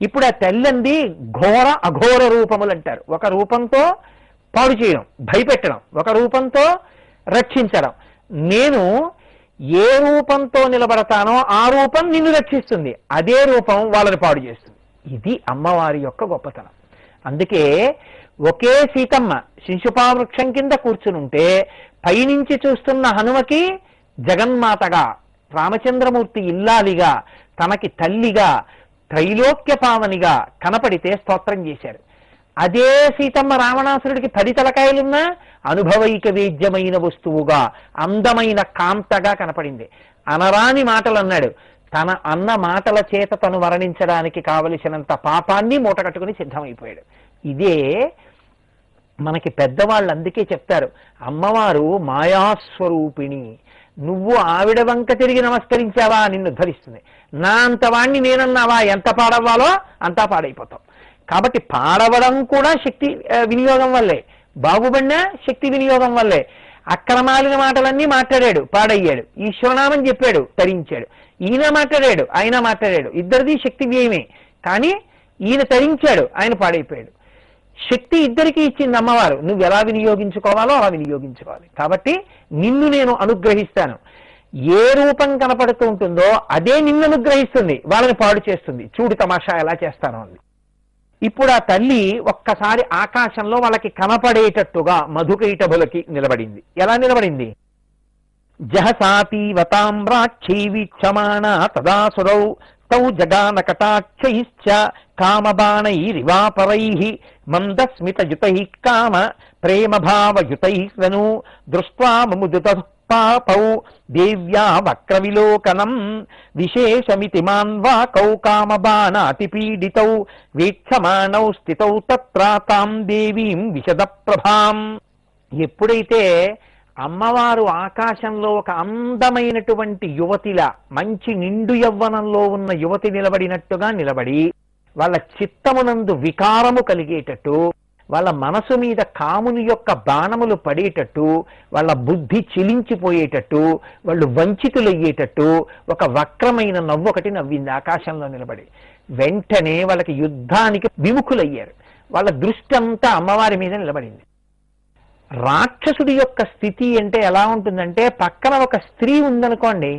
ఇప్పుడు ఆ తెల్లంది ఘోర అఘోర రూపములు అంటారు. ఒక రూపంతో పాడు చేయడం, భయపెట్టడం, ఒక రూపంతో రక్షించడం. నేను ఏ రూపంతో నిలబడతానో ఆ రూపం నిన్ను రక్షిస్తుంది, అదే రూపం వాళ్ళని పాడు చేస్తుంది. ఇది అమ్మవారి యొక్క గొప్పతనం. అందుకే ఒకే సీతమ్మ శిశుపావృక్షం కింద కూర్చునుంటే పైనుంచి చూస్తున్న హనుమకి జగన్మాతగా రామచంద్రమూర్తి ఇల్లాలిగా, తనకి తల్లిగా, త్రైలోక్య పావనిగా కనపడితే స్తోత్రం చేశారు. అదే సీతమ్మ రావణాసురుడికి 10 తలకాయలున్నా అనుభవైక వేద్యమైన వస్తువుగా, అందమైన కాంతగా కనపడింది. అనరాని మాటలు అన్నాడు. తన అన్న మాటల చేత తను వర్ణించడానికి కావలసినంత పాపాన్ని మూటగట్టుకుని సిద్ధమైపోయాడు. ఇదే మనకి పెద్దవాళ్ళు అందుకే చెప్తారు, అమ్మవారు మాయాస్వరూపిణి. నువ్వు ఆవిడ వంక తిరిగి నమస్కరించావా నిన్ను ధరిస్తుంది. నా అంతవాణ్ణి నేనన్నావా ఎంత పాడవ్వాలో అంతా పాడైపోతాం. కాబట్టి పాడవడం కూడా శక్తి వినియోగం వల్లే, బాగుపడినా శక్తి వినియోగం వల్లే. అక్రమాలిన మాటలన్నీ మాట్లాడాడు, పాడయ్యాడు. ఈశ్వరనామం చెప్పాడు, తరించాడు. ఈయన మాట్లాడాడు, ఆయన మాట్లాడాడు. ఇద్దరిది శక్తి వ్యయమే. కానీ ఈయన తరించాడు, ఆయన పాడైపోయాడు. శక్తి ఇద్దరికి ఇచ్చింది అమ్మవారు. నువ్వు ఎలా వినియోగించుకోవాలో అలా వినియోగించుకోవాలి. కాబట్టి నిన్ను నేను అనుగ్రహిస్తాను. ఏ రూపం కనపడుతూ ఉంటుందో అదే నిన్ను అనుగ్రహిస్తుంది, వాళ్ళని పాడు చేస్తుంది. చూడు తమాషా ఎలా చేస్తాను అంది. ఇప్పుడు ఆ తల్లి ఒక్కసారి ఆకాశంలో వాళ్ళకి కనపడేటట్టుగా మధుకైటభులకి నిలబడింది. ఎలా నిలబడింది? జహసాతీవతామ్రాక్షీ వీక్షమాణ తదాసురౌ తౌ జగాన కటాక్షైశ్చ కామబాణైరివాపరైః మందస్మితయుతైః కామ ప్రేమభావయుతైః దృష్ట్వా మముదుతః పాపౌ దేవ్యా వక్రవిలోకనం విశేషమితి మాన్వాకౌ కామబాణాతిపీడితౌ వీక్షమాణౌ స్థితౌ తత్ర తాం దేవీం విశద ప్రభాం. ఎప్పుడైతే అమ్మవారు ఆకాశంలో ఒక అందమైనటువంటి యువతిలా, మంచి నిండు యవ్వనంలో ఉన్న యువతి నిలబడినట్టుగా నిలబడి, వాళ్ళ చిత్తమునందు వికారము కలిగేటట్టు, వాళ్ళ మనసు మీద కాముని యొక్క బాణములు పడేటట్టు, వాళ్ళ బుద్ధి చిలించిపోయేటట్టు, వాళ్ళు వంచితులయ్యేటట్టు ఒక వక్రమైన నవ్వు ఒకటి నవ్వింది ఆకాశంలో నిలబడి. వెంటనే వాళ్ళకి యుద్ధానికి విముఖులయ్యారు. వాళ్ళ దృష్టి అంతా అమ్మవారి మీద నిలబడింది. రాక్షసుడి యొక్క స్థితి అంటే ఎలా ఉంటుందంటే, పక్కన ఒక స్త్రీ ఉందనుకోండి,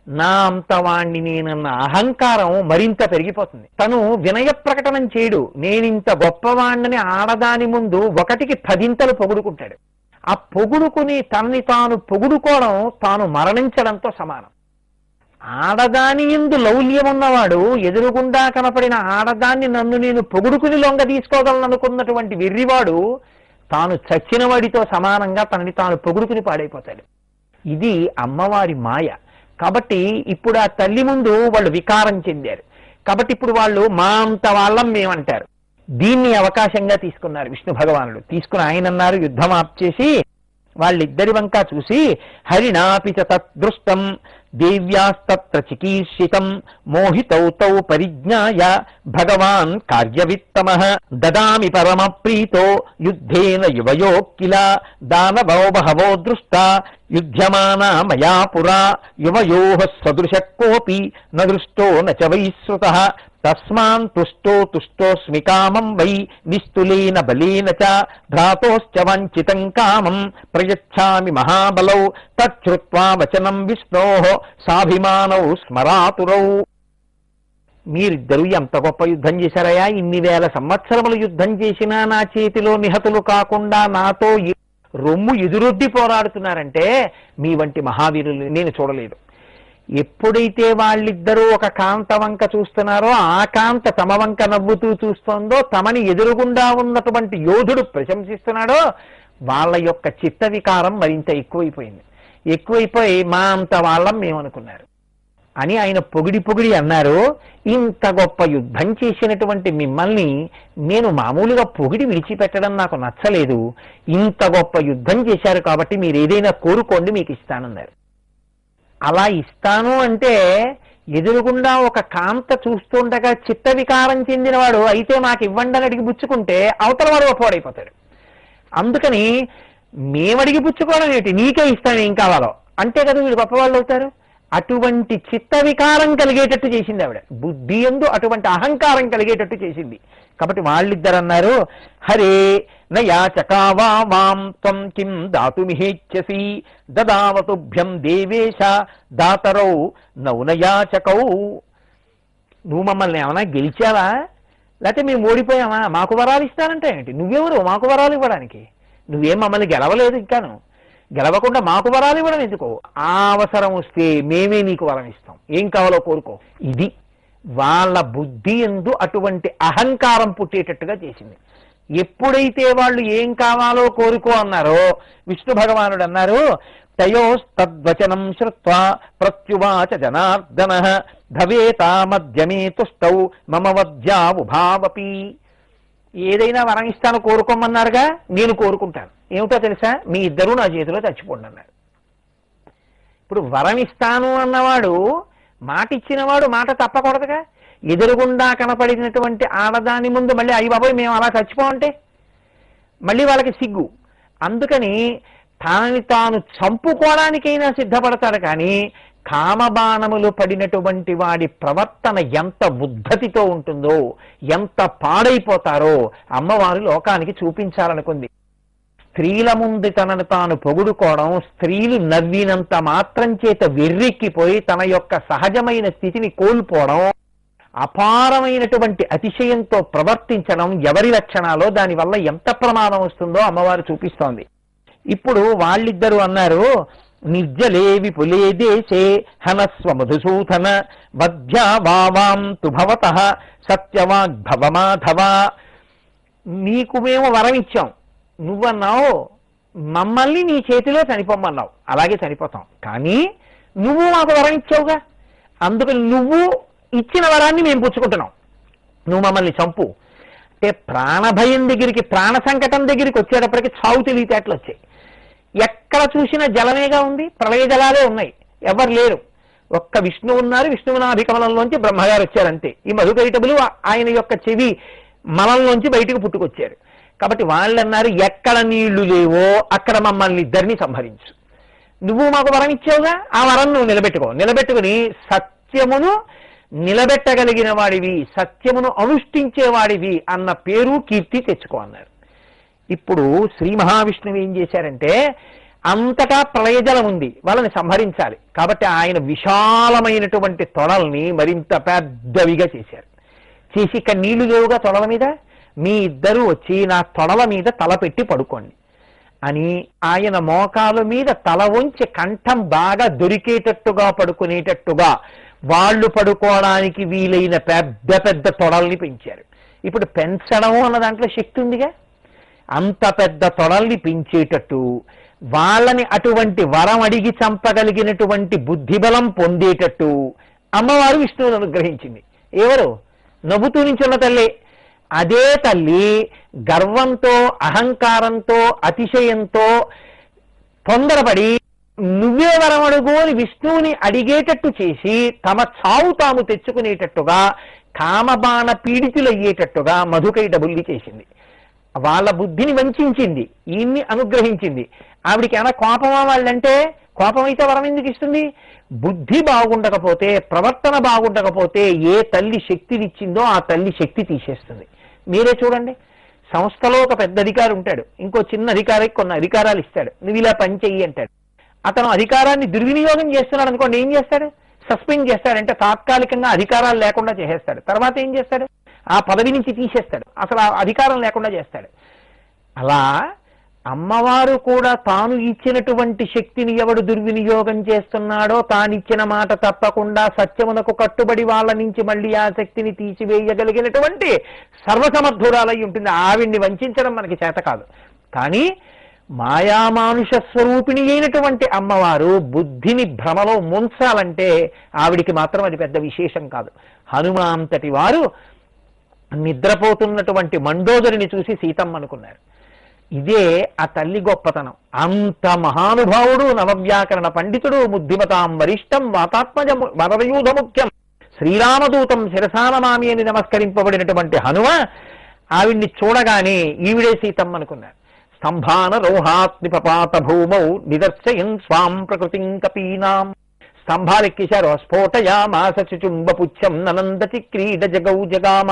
నా అంతవాణ్ణి నేనన్న అహంకారం మరింత పెరిగిపోతుంది. తను వినయ ప్రకటనం చేయడు. నేనింత గొప్పవాణ్ణని ఆడదాని ముందు 1కి 10 పొగుడుకుంటాడు. ఆ పొగుడుకుని తనని తాను పొగుడుకోవడం తాను మరణించడంతో సమానం. ఆడదాని యందు లౌల్యం ఉన్నవాడు ఎదురుగుండా కనపడిన ఆడదాన్ని నన్ను నేను పొగుడుకుని లొంగ తీసుకోగలను అనుకున్నటువంటి వెర్రివాడు తాను చచ్చిన వాడితో సమానంగా తనని తాను పొగుడుకుని పాడైపోతాడు. ఇది అమ్మవారి మాయ. కాబట్టి ఇప్పుడు ఆ తల్లి ముందు వాళ్ళు వికారం చెందారు. కాబట్టి ఇప్పుడు వాళ్ళు మా అంత వాళ్ళం మేమంటారు. దీన్ని అవకాశంగా తీసుకున్నారు విష్ణు భగవానుడు. తీసుకుని ఆయన అన్నారు, యుద్ధం ఆప్చేసి వాళ్ళిద్దరి వంక చూసి, హరిణాపి చ తద్దృష్టం దేవ్యాస్తత్ర చికీర్షితం మోహితౌ తౌ పరిజ్ఞాయ భగవాన్ కార్యవిత్తమః దదామి పరమ ప్రీతో యుద్ధేన యువయో కిల దానవో బహవో దృష్టా యుధ్యమానా మయా పురా యువయోః సదృశ కోపి న దృష్టో న చ వైశ్రుతః తస్మాన్ తుష్టో తుష్టోస్మి కామం వై నిస్తులేన బలేన చ భ్రాతోశ్చ వంచితం కామం ప్రయచ్ఛామి మహాబలౌ తచ్ఛ్రుత్వా వచనం విష్ణోః సాభిమానౌ స్మరాతురౌ. మీరిద్దరూ ఎంత గొప్ప యుద్ధం చేశారయా, ఇన్ని వేల సంవత్సరములు యుద్ధం చేసినా నా చేతిలో నిహతులు కాకుండా నాతో రొమ్ము ఎదురొడ్డి పోరాడుతున్నారంటే మీ వంటి మహావీరులు నేను చూడలేదు. ఎప్పుడైతే వాళ్ళిద్దరూ ఒక కాంత వంక చూస్తున్నారో ఆ కాంత తమ వంక నవ్వుతూ చూస్తోందో, తమని ఎదురుగుండా ఉన్నటువంటి యోధుడు ప్రశంసిస్తున్నాడో, వాళ్ళ యొక్క చిత్త వికారం మరింత ఎక్కువైపోయింది. ఎక్కువైపోయి మా అంత వాళ్ళం మేమనుకున్నారు అని ఆయన పొగిడి పొగిడి అన్నారు. ఇంత గొప్ప యుద్ధం చేసినటువంటి మిమ్మల్ని నేను మామూలుగా పొగిడి విడిచిపెట్టడం నాకు నచ్చలేదు. ఇంత గొప్ప యుద్ధం చేశారు కాబట్టి మీరు ఏదైనా కోరుకోండి, మీకు ఇస్తానన్నారు. అలా ఇస్తాను అంటే ఎదురుగుండా ఒక కాంత చూస్తుండగా చిత్త వికారం చెందినవాడు అయితే మాకు ఇవ్వండి అని అడిగి పుచ్చుకుంటే అవతల వాడు ఒప్పవాడైపోతాడు. అందుకని మేమడిగి పుచ్చుకోవడం ఏంటి, నీకే ఇస్తాను ఏం కావాలో అంటే కదా వీడు గొప్పవాళ్ళు అవుతారు. అటువంటి చిత్త వికారం కలిగేటట్టు చేసింది ఆవిడ. బుద్ధి యందు అటువంటి అహంకారం కలిగేటట్టు చేసింది. కాబట్టి వాళ్ళిద్దరు అన్నారు, హరే నయాచకావా మాం త్వం కిం దాతుమిహేచ్ఛసి దదావతుభ్యం దేవేశ దాతరౌ నౌనయాచకౌ. నువ్వు మమ్మల్ని ఏమన్నా గెలిచావా, లేకపోతే మేము ఓడిపోయామా, మాకు వరాలు ఇస్తానంటే ఏంటి? నువ్వెవరు మాకు వరాలు ఇవ్వడానికి? నువ్వేం మమ్మల్ని గెలవలేదు ఇంకాను. గెలవకుండా మాకు వరాలు ఇవ్వడం ఎందుకో, ఆ అవసరం వస్తే మేమే నీకు వరం ఇస్తాం, ఏం కావాలో కోరుకో. ఇది వాళ్ళ బుద్ధి యందు అటువంటి అహంకారం పుట్టేటట్టుగా చేసింది. ఎప్పుడైతే వాళ్ళు ఏం కావాలో కోరుకో అన్నారో విష్ణు భగవానుడు అన్నారు, తయోస్తద్వచనం శ్రుత్వా ప్రత్యువాచ జనార్దన భవేతా మధ్యమే తుష్టౌ మమ వద్యావుభావపి. ఏదైనా వరం ఇస్తాను కోరుకోమన్నారుగా, నేను కోరుకుంటాను. ఏమిటో తెలుసా, మీ ఇద్దరూ నా చేతిలో చచ్చిపోండి అన్నారు. ఇప్పుడు వరం ఇస్తాను అన్నవాడు మాట ఇచ్చినవాడు మాట తప్పకూడదుగా. ఎదురుగుండా కనపడినటువంటి ఆడదాని ముందు మళ్ళీ అయ్యి బాబోయ్ మేము అలా చచ్చిపోమంటే మళ్ళీ వాళ్ళకి సిగ్గు. అందుకని తనని తాను చంపుకోవడానికైనా సిద్ధపడతాడు. కానీ కామబాణములు పడినటువంటి వాడి ప్రవర్తన ఎంత ఉద్ధతితో ఉంటుందో, ఎంత పాడైపోతారో అమ్మవారు లోకానికి చూపించాలనుకుంది. స్త్రీల ముందు తనను తాను పొగుడుకోవడం, స్త్రీలు నవ్వినంత మాత్రం చేత వెర్రెక్కిపోయి తన యొక్క సహజమైన స్థితిని కోల్పోవడం, అపారమైనటువంటి అతిశయంతో ప్రవర్తించడం ఎవరి లక్షణాలో, దానివల్ల ఎంత ప్రమాదం వస్తుందో అమ్మవారు చూపిస్తోంది. ఇప్పుడు వాళ్ళిద్దరూ అన్నారు, నిర్జలే విపులే దేశే హనస్వ మధుసూదన వధ్యా వావాం తుభవతః సత్యవాగ్భవమాధవ. నీకు మేము వరం ఇచ్చాం, నువ్వన్నావు మమ్మల్ని నీ చేతిలో చనిపోమన్నావు, అలాగే చనిపోతాం. కానీ నువ్వు మాకు వరం ఇచ్చావుగా, అందుకని నువ్వు ఇచ్చిన వరాన్ని మేము పుచ్చుకుంటున్నాం, నువ్వు మమ్మల్ని చంపు. అంటే ప్రాణభయం దగ్గరికి, ప్రాణ సంకటం దగ్గరికి వచ్చేటప్పటికి చావు తెలివితేటలు వచ్చాయి. ఎక్కడ చూసినా జలమేగా ఉంది, ప్రళయ జలాలే ఉన్నాయి, ఎవరు లేరు. ఒక్క విష్ణువు ఉన్నారు, విష్ణువునాభికమలంలోంచి బ్రహ్మగారు వచ్చారంతే. ఈ మధుకైటబులు ఆయన యొక్క చెవి మలంలోంచి బయటకు పుట్టుకొచ్చారు. కాబట్టి వాళ్ళు అన్నారు, ఎక్కడ నీళ్లు లేవో అక్కడ మమ్మల్ని ఇద్దరిని సంహరించు. నువ్వు మాకు వరం ఇచ్చావుగా, ఆ వరం నువ్వు నిలబెట్టుకుని సత్యమును నిలబెట్టగలిగిన వాడివి, సత్యమును అనుష్ఠించేవాడివి అన్న పేరు కీర్తి తెచ్చుకో అన్నారు. ఇప్పుడు శ్రీ మహావిష్ణువు ఏం చేశారంటే, అంతటా ప్రళయజలం ఉంది, వాళ్ళని సంహరించాలి. కాబట్టి ఆయన విశాలమైనటువంటి తొడల్ని మరింత పెద్దవిగా చేశారు. చేసి ఇక్కడ నీళ్లు లేవుగా తొడల మీద, మీ ఇద్దరూ వచ్చి నా తొడల మీద తల పెట్టి పడుకోండి అని ఆయన మోకాల మీద తల వంచి కంఠం బాగా దొరికేటట్టుగా పడుకునేటట్టుగా వాళ్ళు పడుకోవడానికి వీలైన పెద్ద పెద్ద తొడల్ని పెంచారు. ఇప్పుడు పెంచడం అన్న దాంట్లో శక్తి ఉందిగా, అంత పెద్ద తొడల్ని పెంచేటట్టు వాళ్ళని అటువంటి వరం అడిగి చంపగలిగినటువంటి బుద్ధిబలం పొందేటట్టు అమ్మవారు విష్ణువును అనుగ్రహించింది. ఎవరు? నవ్వుతూ నించున్న తల్లి. అదే తల్లి గర్వంతో, అహంకారంతో, అతిశయంతో తొందరపడి నువ్వే వరం అడుగు అని విష్ణువుని అడిగేటట్టు చేసి తమ చావు తాము తెచ్చుకునేటట్టుగా, కామబాణ పీడితులయ్యేటట్టుగా మధుకైటబుల్లి చేసింది. వాళ్ళ బుద్ధిని వంచింది, ఈయన్ని అనుగ్రహించింది. ఆవిడికి ఏమైనా కోపమా వాళ్ళంటే? కోపం అయితే వరం ఎందుకు ఇస్తుంది? బుద్ధి బాగుండకపోతే, ప్రవర్తన బాగుండకపోతే ఏ తల్లి శక్తినిచ్చిందో ఆ తల్లి శక్తి తీసేస్తుంది. మీరే చూడండి, సంస్థలో ఒక పెద్ద అధికారి ఉంటాడు, ఇంకో చిన్న అధికారికి కొన్ని అధికారాలు ఇస్తాడు, నువ్వు ఇలా పని చెయ్యి అంటాడు. అతను అధికారాన్ని దుర్వినియోగం చేస్తున్నాడు అనుకోండి, ఏం చేస్తాడు? సస్పెండ్ చేస్తాడంటే తాత్కాలికంగా అధికారాలు లేకుండా చేసేస్తాడు. తర్వాత ఏం చేస్తాడు? ఆ పదవి నుంచి తీసేస్తాడు, అసలు ఆ అధికారం లేకుండా చేస్తాడు. అలా అమ్మవారు కూడా తాను ఇచ్చినటువంటి శక్తిని ఎవడు దుర్వినియోగం చేస్తున్నాడో, తానిచ్చిన మాట తప్పకుండా సత్యమునకు కట్టుబడి వాళ్ళ నుంచి మళ్ళీ ఆ శక్తిని తీసివేయగలిగినటువంటి సర్వసమర్థురాలై ఉంటుంది. ఆవిడ్ని వంచడం మనకి చేత కాదు. కానీ మాయామానుష స్వరూపిణి అయినటువంటి అమ్మవారు బుద్ధిని భ్రమలో ముంచాలంటే ఆవిడికి మాత్రం అది పెద్ద విశేషం కాదు. హనుమంతటి వారు నిద్రపోతున్నటువంటి మండోదరిని చూసి సీతమ్మ అనుకున్నారు. ఇదే ఆ తల్లి గొప్పతనం. అంత మహానుభావుడు, నవవ్యాకరణ పండితుడు, బుద్ధిమతాం వరిష్టం, వాతాత్మజ వరయూధ ముఖ్యం, శ్రీరామదూతం శిరసానమామి అని నమస్కరింపబడినటువంటి హనుమ ఆవిడ్ని చూడగానే ఈవిడే సీతమ్మ అనుకున్నారు. స్తంభాన రోహాత్మిపపాత భూమౌ నిదర్శయన్ స్వాం ప్రకృతిం కపీనాం. స్తంభాలెక్కేశారు. స్ఫోటయామాస చుంబపుచ్చం ననందతి క్రీడ జగౌ జగామ.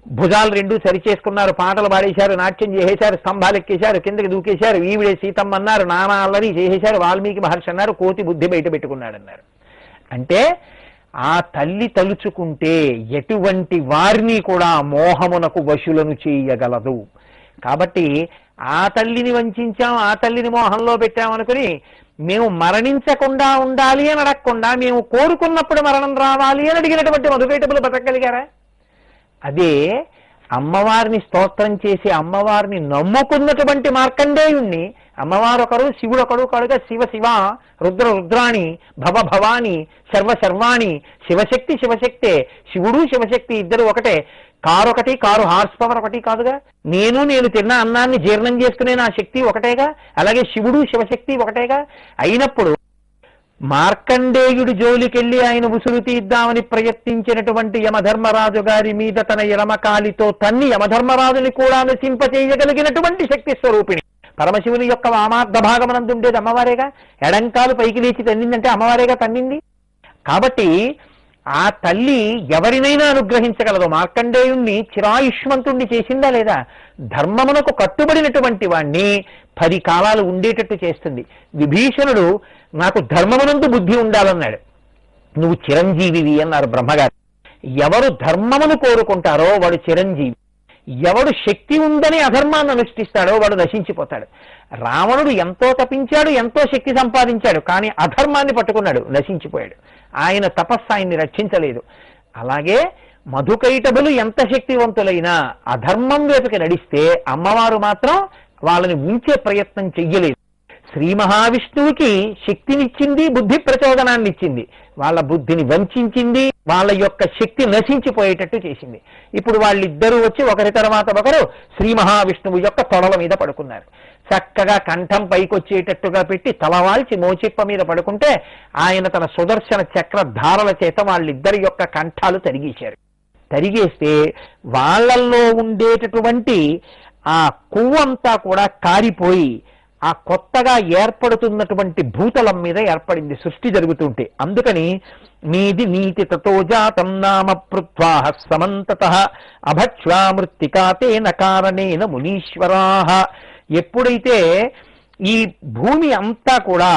భుజాలు రెండు సరిచేసుకున్నారు, పాటలు పాడేశారు, నాట్యం చేసేశారు, స్తంభాలు ఎక్కేశారు, కిందకి దూకేశారు. ఈవిడే సీతమ్మ అన్నారు, నానా అల్లరి చేసేశారు. వాల్మీకి మహర్షి అన్నారు, కోతి బుద్ధి బయట పెట్టుకున్నాడన్నారు. అంటే ఆ తల్లి తలుచుకుంటే ఎటువంటి వారిని కూడా మోహమునకు వశులను చేయగలదు. కాబట్టి ఆ తల్లిని వంచాం, ఆ తల్లిని మోహంలో పెట్టామనుకుని మేము మరణించకుండా ఉండాలి అని అడగకుండా మేము కోరుకున్నప్పుడు మరణం రావాలి అని అడిగినటువంటి మధుకైటబులు బతకగలిగారా? అదే అమ్మవారిని స్తోత్రం చేసి అమ్మవారిని నమ్ముకున్నటువంటి మార్కండేయుణ్ణి అమ్మవారు ఒకరు, శివుడు ఒకడు కడుగా శివ శివ, రుద్ర రుద్రాణి, భవ భవాని, శర్వ శర్వాణి, శివశక్తి శివశక్తే, శివుడు శివశక్తి ఇద్దరు ఒకటే. కారు ఒకటి, కారు హార్స్ పవర్ ఒకటి కాదుగా. నేను తిన్న అన్నాన్ని జీర్ణం చేసుకునే నా శక్తి ఒకటేగా. అలాగే శివుడు శివశక్తి ఒకటేగా. అయినప్పుడు మార్కండేయుడి జోలికెళ్ళి ఆయన ఉసురు తీద్దామని ప్రయత్నించినటువంటి యమధర్మరాజు గారి మీద తన ఎడమకాలితో తన్ని యమధర్మరాజుని కూడా నశింపచేయగలిగినటువంటి శక్తి స్వరూపిణి పరమశివుని యొక్క వామార్థ భాగమనందుండేది అమ్మవారేగా. ఎడంకాలు పైకి లేచి తన్నిందంటే అమ్మవారేగా తన్నింది. కాబట్టి ఆ తల్లి ఎవరినైనా అనుగ్రహించగలదు. మార్కండేయుణ్ణి చిరాయుష్మంతుణ్ణి చేసిందా లేదా? ధర్మమునకు కట్టుబడినటువంటి వాణ్ణి 10 కాలాలు ఉండేటట్టు చేస్తుంది. విభీషణుడు నాకు ధర్మమునందు బుద్ధి ఉండాలన్నాడు, నువ్వు చిరంజీవివి అన్నారు బ్రహ్మగారు. ఎవరు ధర్మమును కోరుకుంటారో వాడు చిరంజీవి, ఎవడు శక్తి ఉందని అధర్మాన్ని అనుష్ఠిస్తాడో వాడు నశించిపోతాడు. రావణుడు ఎంతో తపించాడు, ఎంతో శక్తి సంపాదించాడు, కానీ అధర్మాన్ని పట్టుకున్నాడు, నశించిపోయాడు. ఆయన తపస్సు ఆయన్ని రక్షించలేదు. అలాగే మధుకైటబులు ఎంత శక్తివంతులైనా అధర్మం వైపుకి నడిస్తే అమ్మవారు మాత్రం వాళ్ళని ఉంచే ప్రయత్నం చెయ్యలేదు. శ్రీ మహావిష్ణువుకి శక్తినిచ్చింది, బుద్ధి ప్రచోదనాన్ని ఇచ్చింది, వాళ్ళ బుద్ధిని వంచింది, వాళ్ళ యొక్క శక్తి నశించిపోయేటట్టు చేసింది. ఇప్పుడు వాళ్ళిద్దరూ వచ్చి ఒకరి తర్వాత ఒకరు శ్రీ మహావిష్ణువు యొక్క తొడల మీద పడుకున్నారు. చక్కగా కంఠం పైకొచ్చేటట్టుగా పెట్టి తలవాల్చి మోచిప్ప మీద పడుకుంటే ఆయన తన సుదర్శన చక్ర ధారల చేత వాళ్ళిద్దరి యొక్క కంఠాలు తరిగేశారు. తరిగేస్తే వాళ్ళల్లో ఉండేటటువంటి ఆ కొవ్వంతా కూడా కారిపోయి ఆ కొత్తగా ఏర్పడుతున్నటువంటి భూతలం మీద ఏర్పడింది సృష్టి జరుగుతుంటే. అందుకని నీది నీతి తతో జాతం నామ పృథ్వాహ సమంతతః అభక్ష్వామృత్తికాతేన కారణేన మునీశ్వరాః. ఎప్పుడైతే ఈ భూమి అంతా కూడా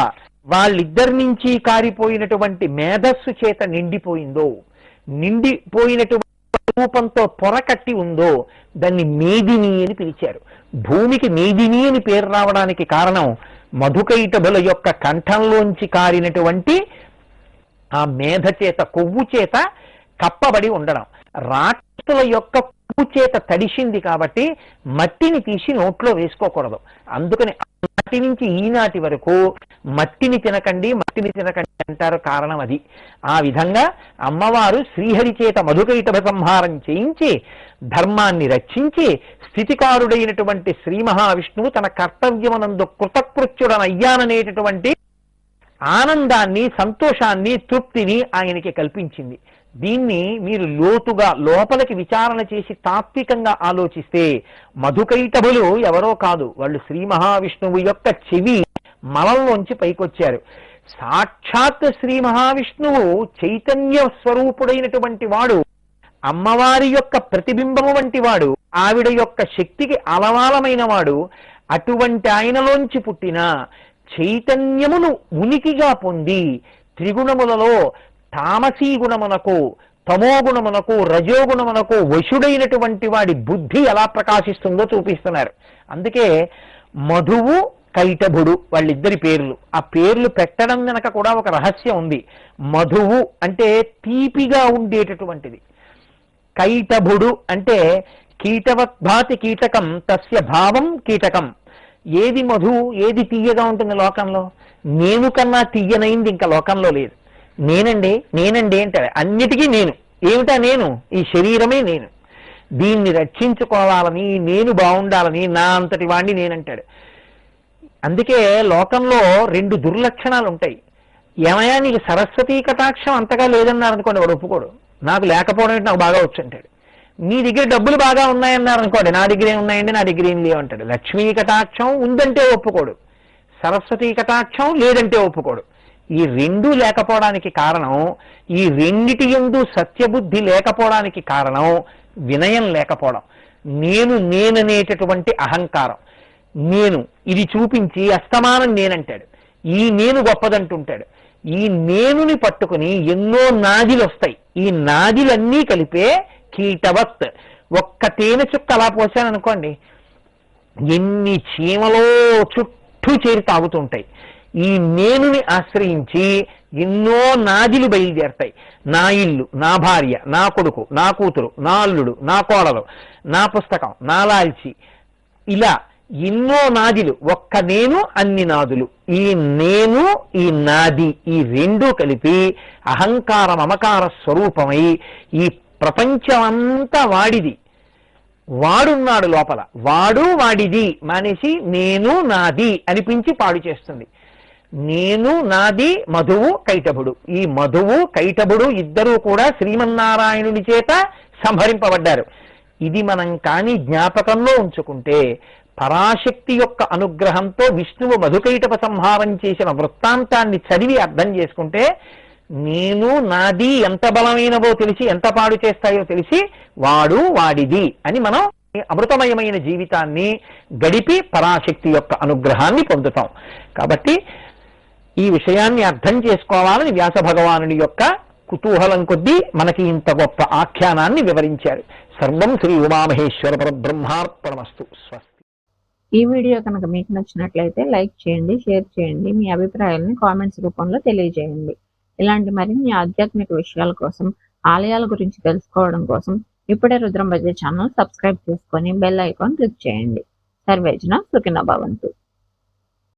వాళ్ళిద్దరి నుంచి కారిపోయినటువంటి మేధస్సు చేత నిండిపోయిందో, నిండిపోయినటువంటి రూపంతో పొరకట్టి ఉందో దాన్ని మేదిని అని పిలిచారు. భూమికి మేదిని అని పేరు రావడానికి కారణం మధుకైటబుల యొక్క కంఠంలోంచి కారినటువంటి ఆ మేధ చేత, కొవ్వు చేత కప్పబడి ఉండడం. రాక్షసుల యొక్క కొవ్వు చేత తడిసింది కాబట్టి మట్టిని తీసి నోట్లో వేసుకోకూడదు. అందుకని నాటి నుంచి ఈనాటి వరకు మట్టిని తినకండి, మట్టిని తినకండి అంటారు. కారణం అది. ఆ విధంగా అమ్మవారు శ్రీహరి చేత మధుకైటభ సంహారం చేయించి ధర్మాన్ని రక్షించి స్థితికారుడైనటువంటి శ్రీ మహావిష్ణువు తన కర్తవ్యమునందు కృతకృత్యుడనయ్యాననేటటువంటి ఆనందాన్ని, సంతోషాన్ని, తృప్తిని ఆయనకి కల్పించింది. దీన్ని మీరు లోతుగా లోపలికి విచారణ చేసి తాత్వికంగా ఆలోచిస్తే మధుకైటభులు ఎవరో కాదు, వాళ్ళు శ్రీ మహావిష్ణువు యొక్క చెవి మలంలోంచి పైకొచ్చారు. సాక్షాత్ శ్రీ మహావిష్ణువు చైతన్య స్వరూపుడైనటువంటి వాడు, అమ్మవారి యొక్క ప్రతిబింబము వంటి వాడు, ఆవిడ యొక్క శక్తికి అలవాలమైన వాడు. అటువంటి ఆయనలోంచి పుట్టిన చైతన్యమును ఉనికిగా పొంది త్రిగుణములలో తామసీ గుణమునకు, తమోగుణమునకు, రజోగుణమునకు వశుడైనటువంటి వాడి బుద్ధి ఎలా ప్రకాశిస్తుందో చూపిస్తున్నారు. అందుకే మధువు, కైటభుడు వాళ్ళిద్దరి పేర్లు. ఆ పేర్లు పెట్టడం వెనక కూడా ఒక రహస్యం ఉంది. మధువు అంటే తీపిగా ఉండేటటువంటిది, కైటభుడు అంటే కీటవద్భాతి కీటకం తస్య భావం కీటకం. ఏది మధువు, ఏది తీయగా ఉంటుంది లోకంలో? నేను కన్నా తీయనైంది ఇంకా లోకంలో లేదు. నేనండి నేనండి అంటాడు. అన్నిటికీ నేను. ఏమిటా నేను? ఈ శరీరమే నేను. దీన్ని రక్షించుకోవాలని, నేను బాగుండాలని నా అంతటి వాణ్ణి నేనంటాడు. అందుకే లోకంలో 2 దుర్లక్షణాలు ఉంటాయి. ఏమయ్యా నీకు సరస్వతీ కటాక్షం అంతగా లేదన్నారనుకోండి, వాడు ఒప్పుకోడు. నాకు లేకపోవడం నాకు బాగా వచ్చు అంటాడు. మీ దగ్గర డబ్బులు బాగా ఉన్నాయన్నారనుకోండి, నా దగ్గర ఏమున్నాయండి, నా దగ్గర ఏం లేవంటాడు. లక్ష్మీ కటాక్షం ఉందంటే ఒప్పుకోడు, సరస్వతీ కటాక్షం లేదంటే ఒప్పుకోడు. ఈ 2 లేకపోవడానికి కారణం, ఈ రెండిటి యందు సత్యబుద్ధి లేకపోవడానికి కారణం వినయం లేకపోవడం. నేననేటటువంటి అహంకారం. నేను ఇది చూపించి అస్తమానం నేనంటాడు. ఈ నేను గొప్పదంటుంటాడు. ఈ నేనుని పట్టుకుని ఎన్నో నాదిలు వస్తాయి. ఈ నాదిలన్నీ కలిపే కీటవత్. ఒక్క తేనె చుక్క అలా పోసాననుకోండి, ఎన్ని చీమలో చుట్టూ చేరి తాగుతుంటాయి. ఈ నేనుని ఆశ్రయించి ఎన్నో నాదిలు బయలుదేరతాయి. నా ఇల్లు, నా భార్య, నా కొడుకు, నా కూతురు, నా అల్లుడు, నా కోడలు, నా పుస్తకం, నా లాల్చి, ఇలా ఎన్నో నాదిలు. ఒక్క నేను అన్ని నాదులు. ఈ నేను, ఈ నాది, ఈ రెండూ కలిపి అహంకార మమకార స్వరూపమై ఈ ప్రపంచమంతా వాడిది, వాడున్నాడు లోపల, వాడు వాడిది మానేసి నేను నాది అనిపించి పాడు చేస్తుంది. నేను నాది మధువు కైటభుడు. ఈ మధువు కైటభుడు ఇద్దరూ కూడా శ్రీమన్నారాయణుని చేత సంహరింపబడ్డారు. ఇది మనం కానీ జ్ఞాపకంలో ఉంచుకుంటే, పరాశక్తి యొక్క అనుగ్రహంతో విష్ణువు మధుకైటప సంహారం చేసిన వృత్తాంతాన్ని చదివి అర్థం చేసుకుంటే, నేను నాది ఎంత బలమైనవో తెలిసి, ఎంత పాడు చేస్తాయో తెలిసి, వాడు వాడిది అని మనం అమృతమయమైన జీవితాన్ని గడిపి పరాశక్తి యొక్క అనుగ్రహాన్ని పొందుతాం. కాబట్టి ఈ విషయాన్ని అర్థం చేసుకోవాలని వ్యాస భగవానుని యొక్క కుతూహలం కొద్దీ మనకి ఇంత గొప్ప ఆఖ్యానాన్ని వివరించారు. సర్వం శ్రీ ఉమామహేశ్వర పరబ్రహ్మార్పణమస్తు. స్వస్తి. ఈ వీడియో కనుక మీకు నచ్చినట్లయితే లైక్ చేయండి, షేర్ చేయండి, మీ అభిప్రాయాలను కామెంట్స్ రూపంలో తెలియజేయండి. ఇలాంటి మరిన్ని ఆధ్యాత్మిక విషయాల కోసం, ఆలయాల గురించి తెలుసుకోవడం కోసం ఇప్పుడే రుద్రం బజే ఛానల్ సబ్స్క్రైబ్ చేసుకొని బెల్ ఐకాన్ క్లిక్ చేయండి. సర్వేజన సుఖినో భవంతు.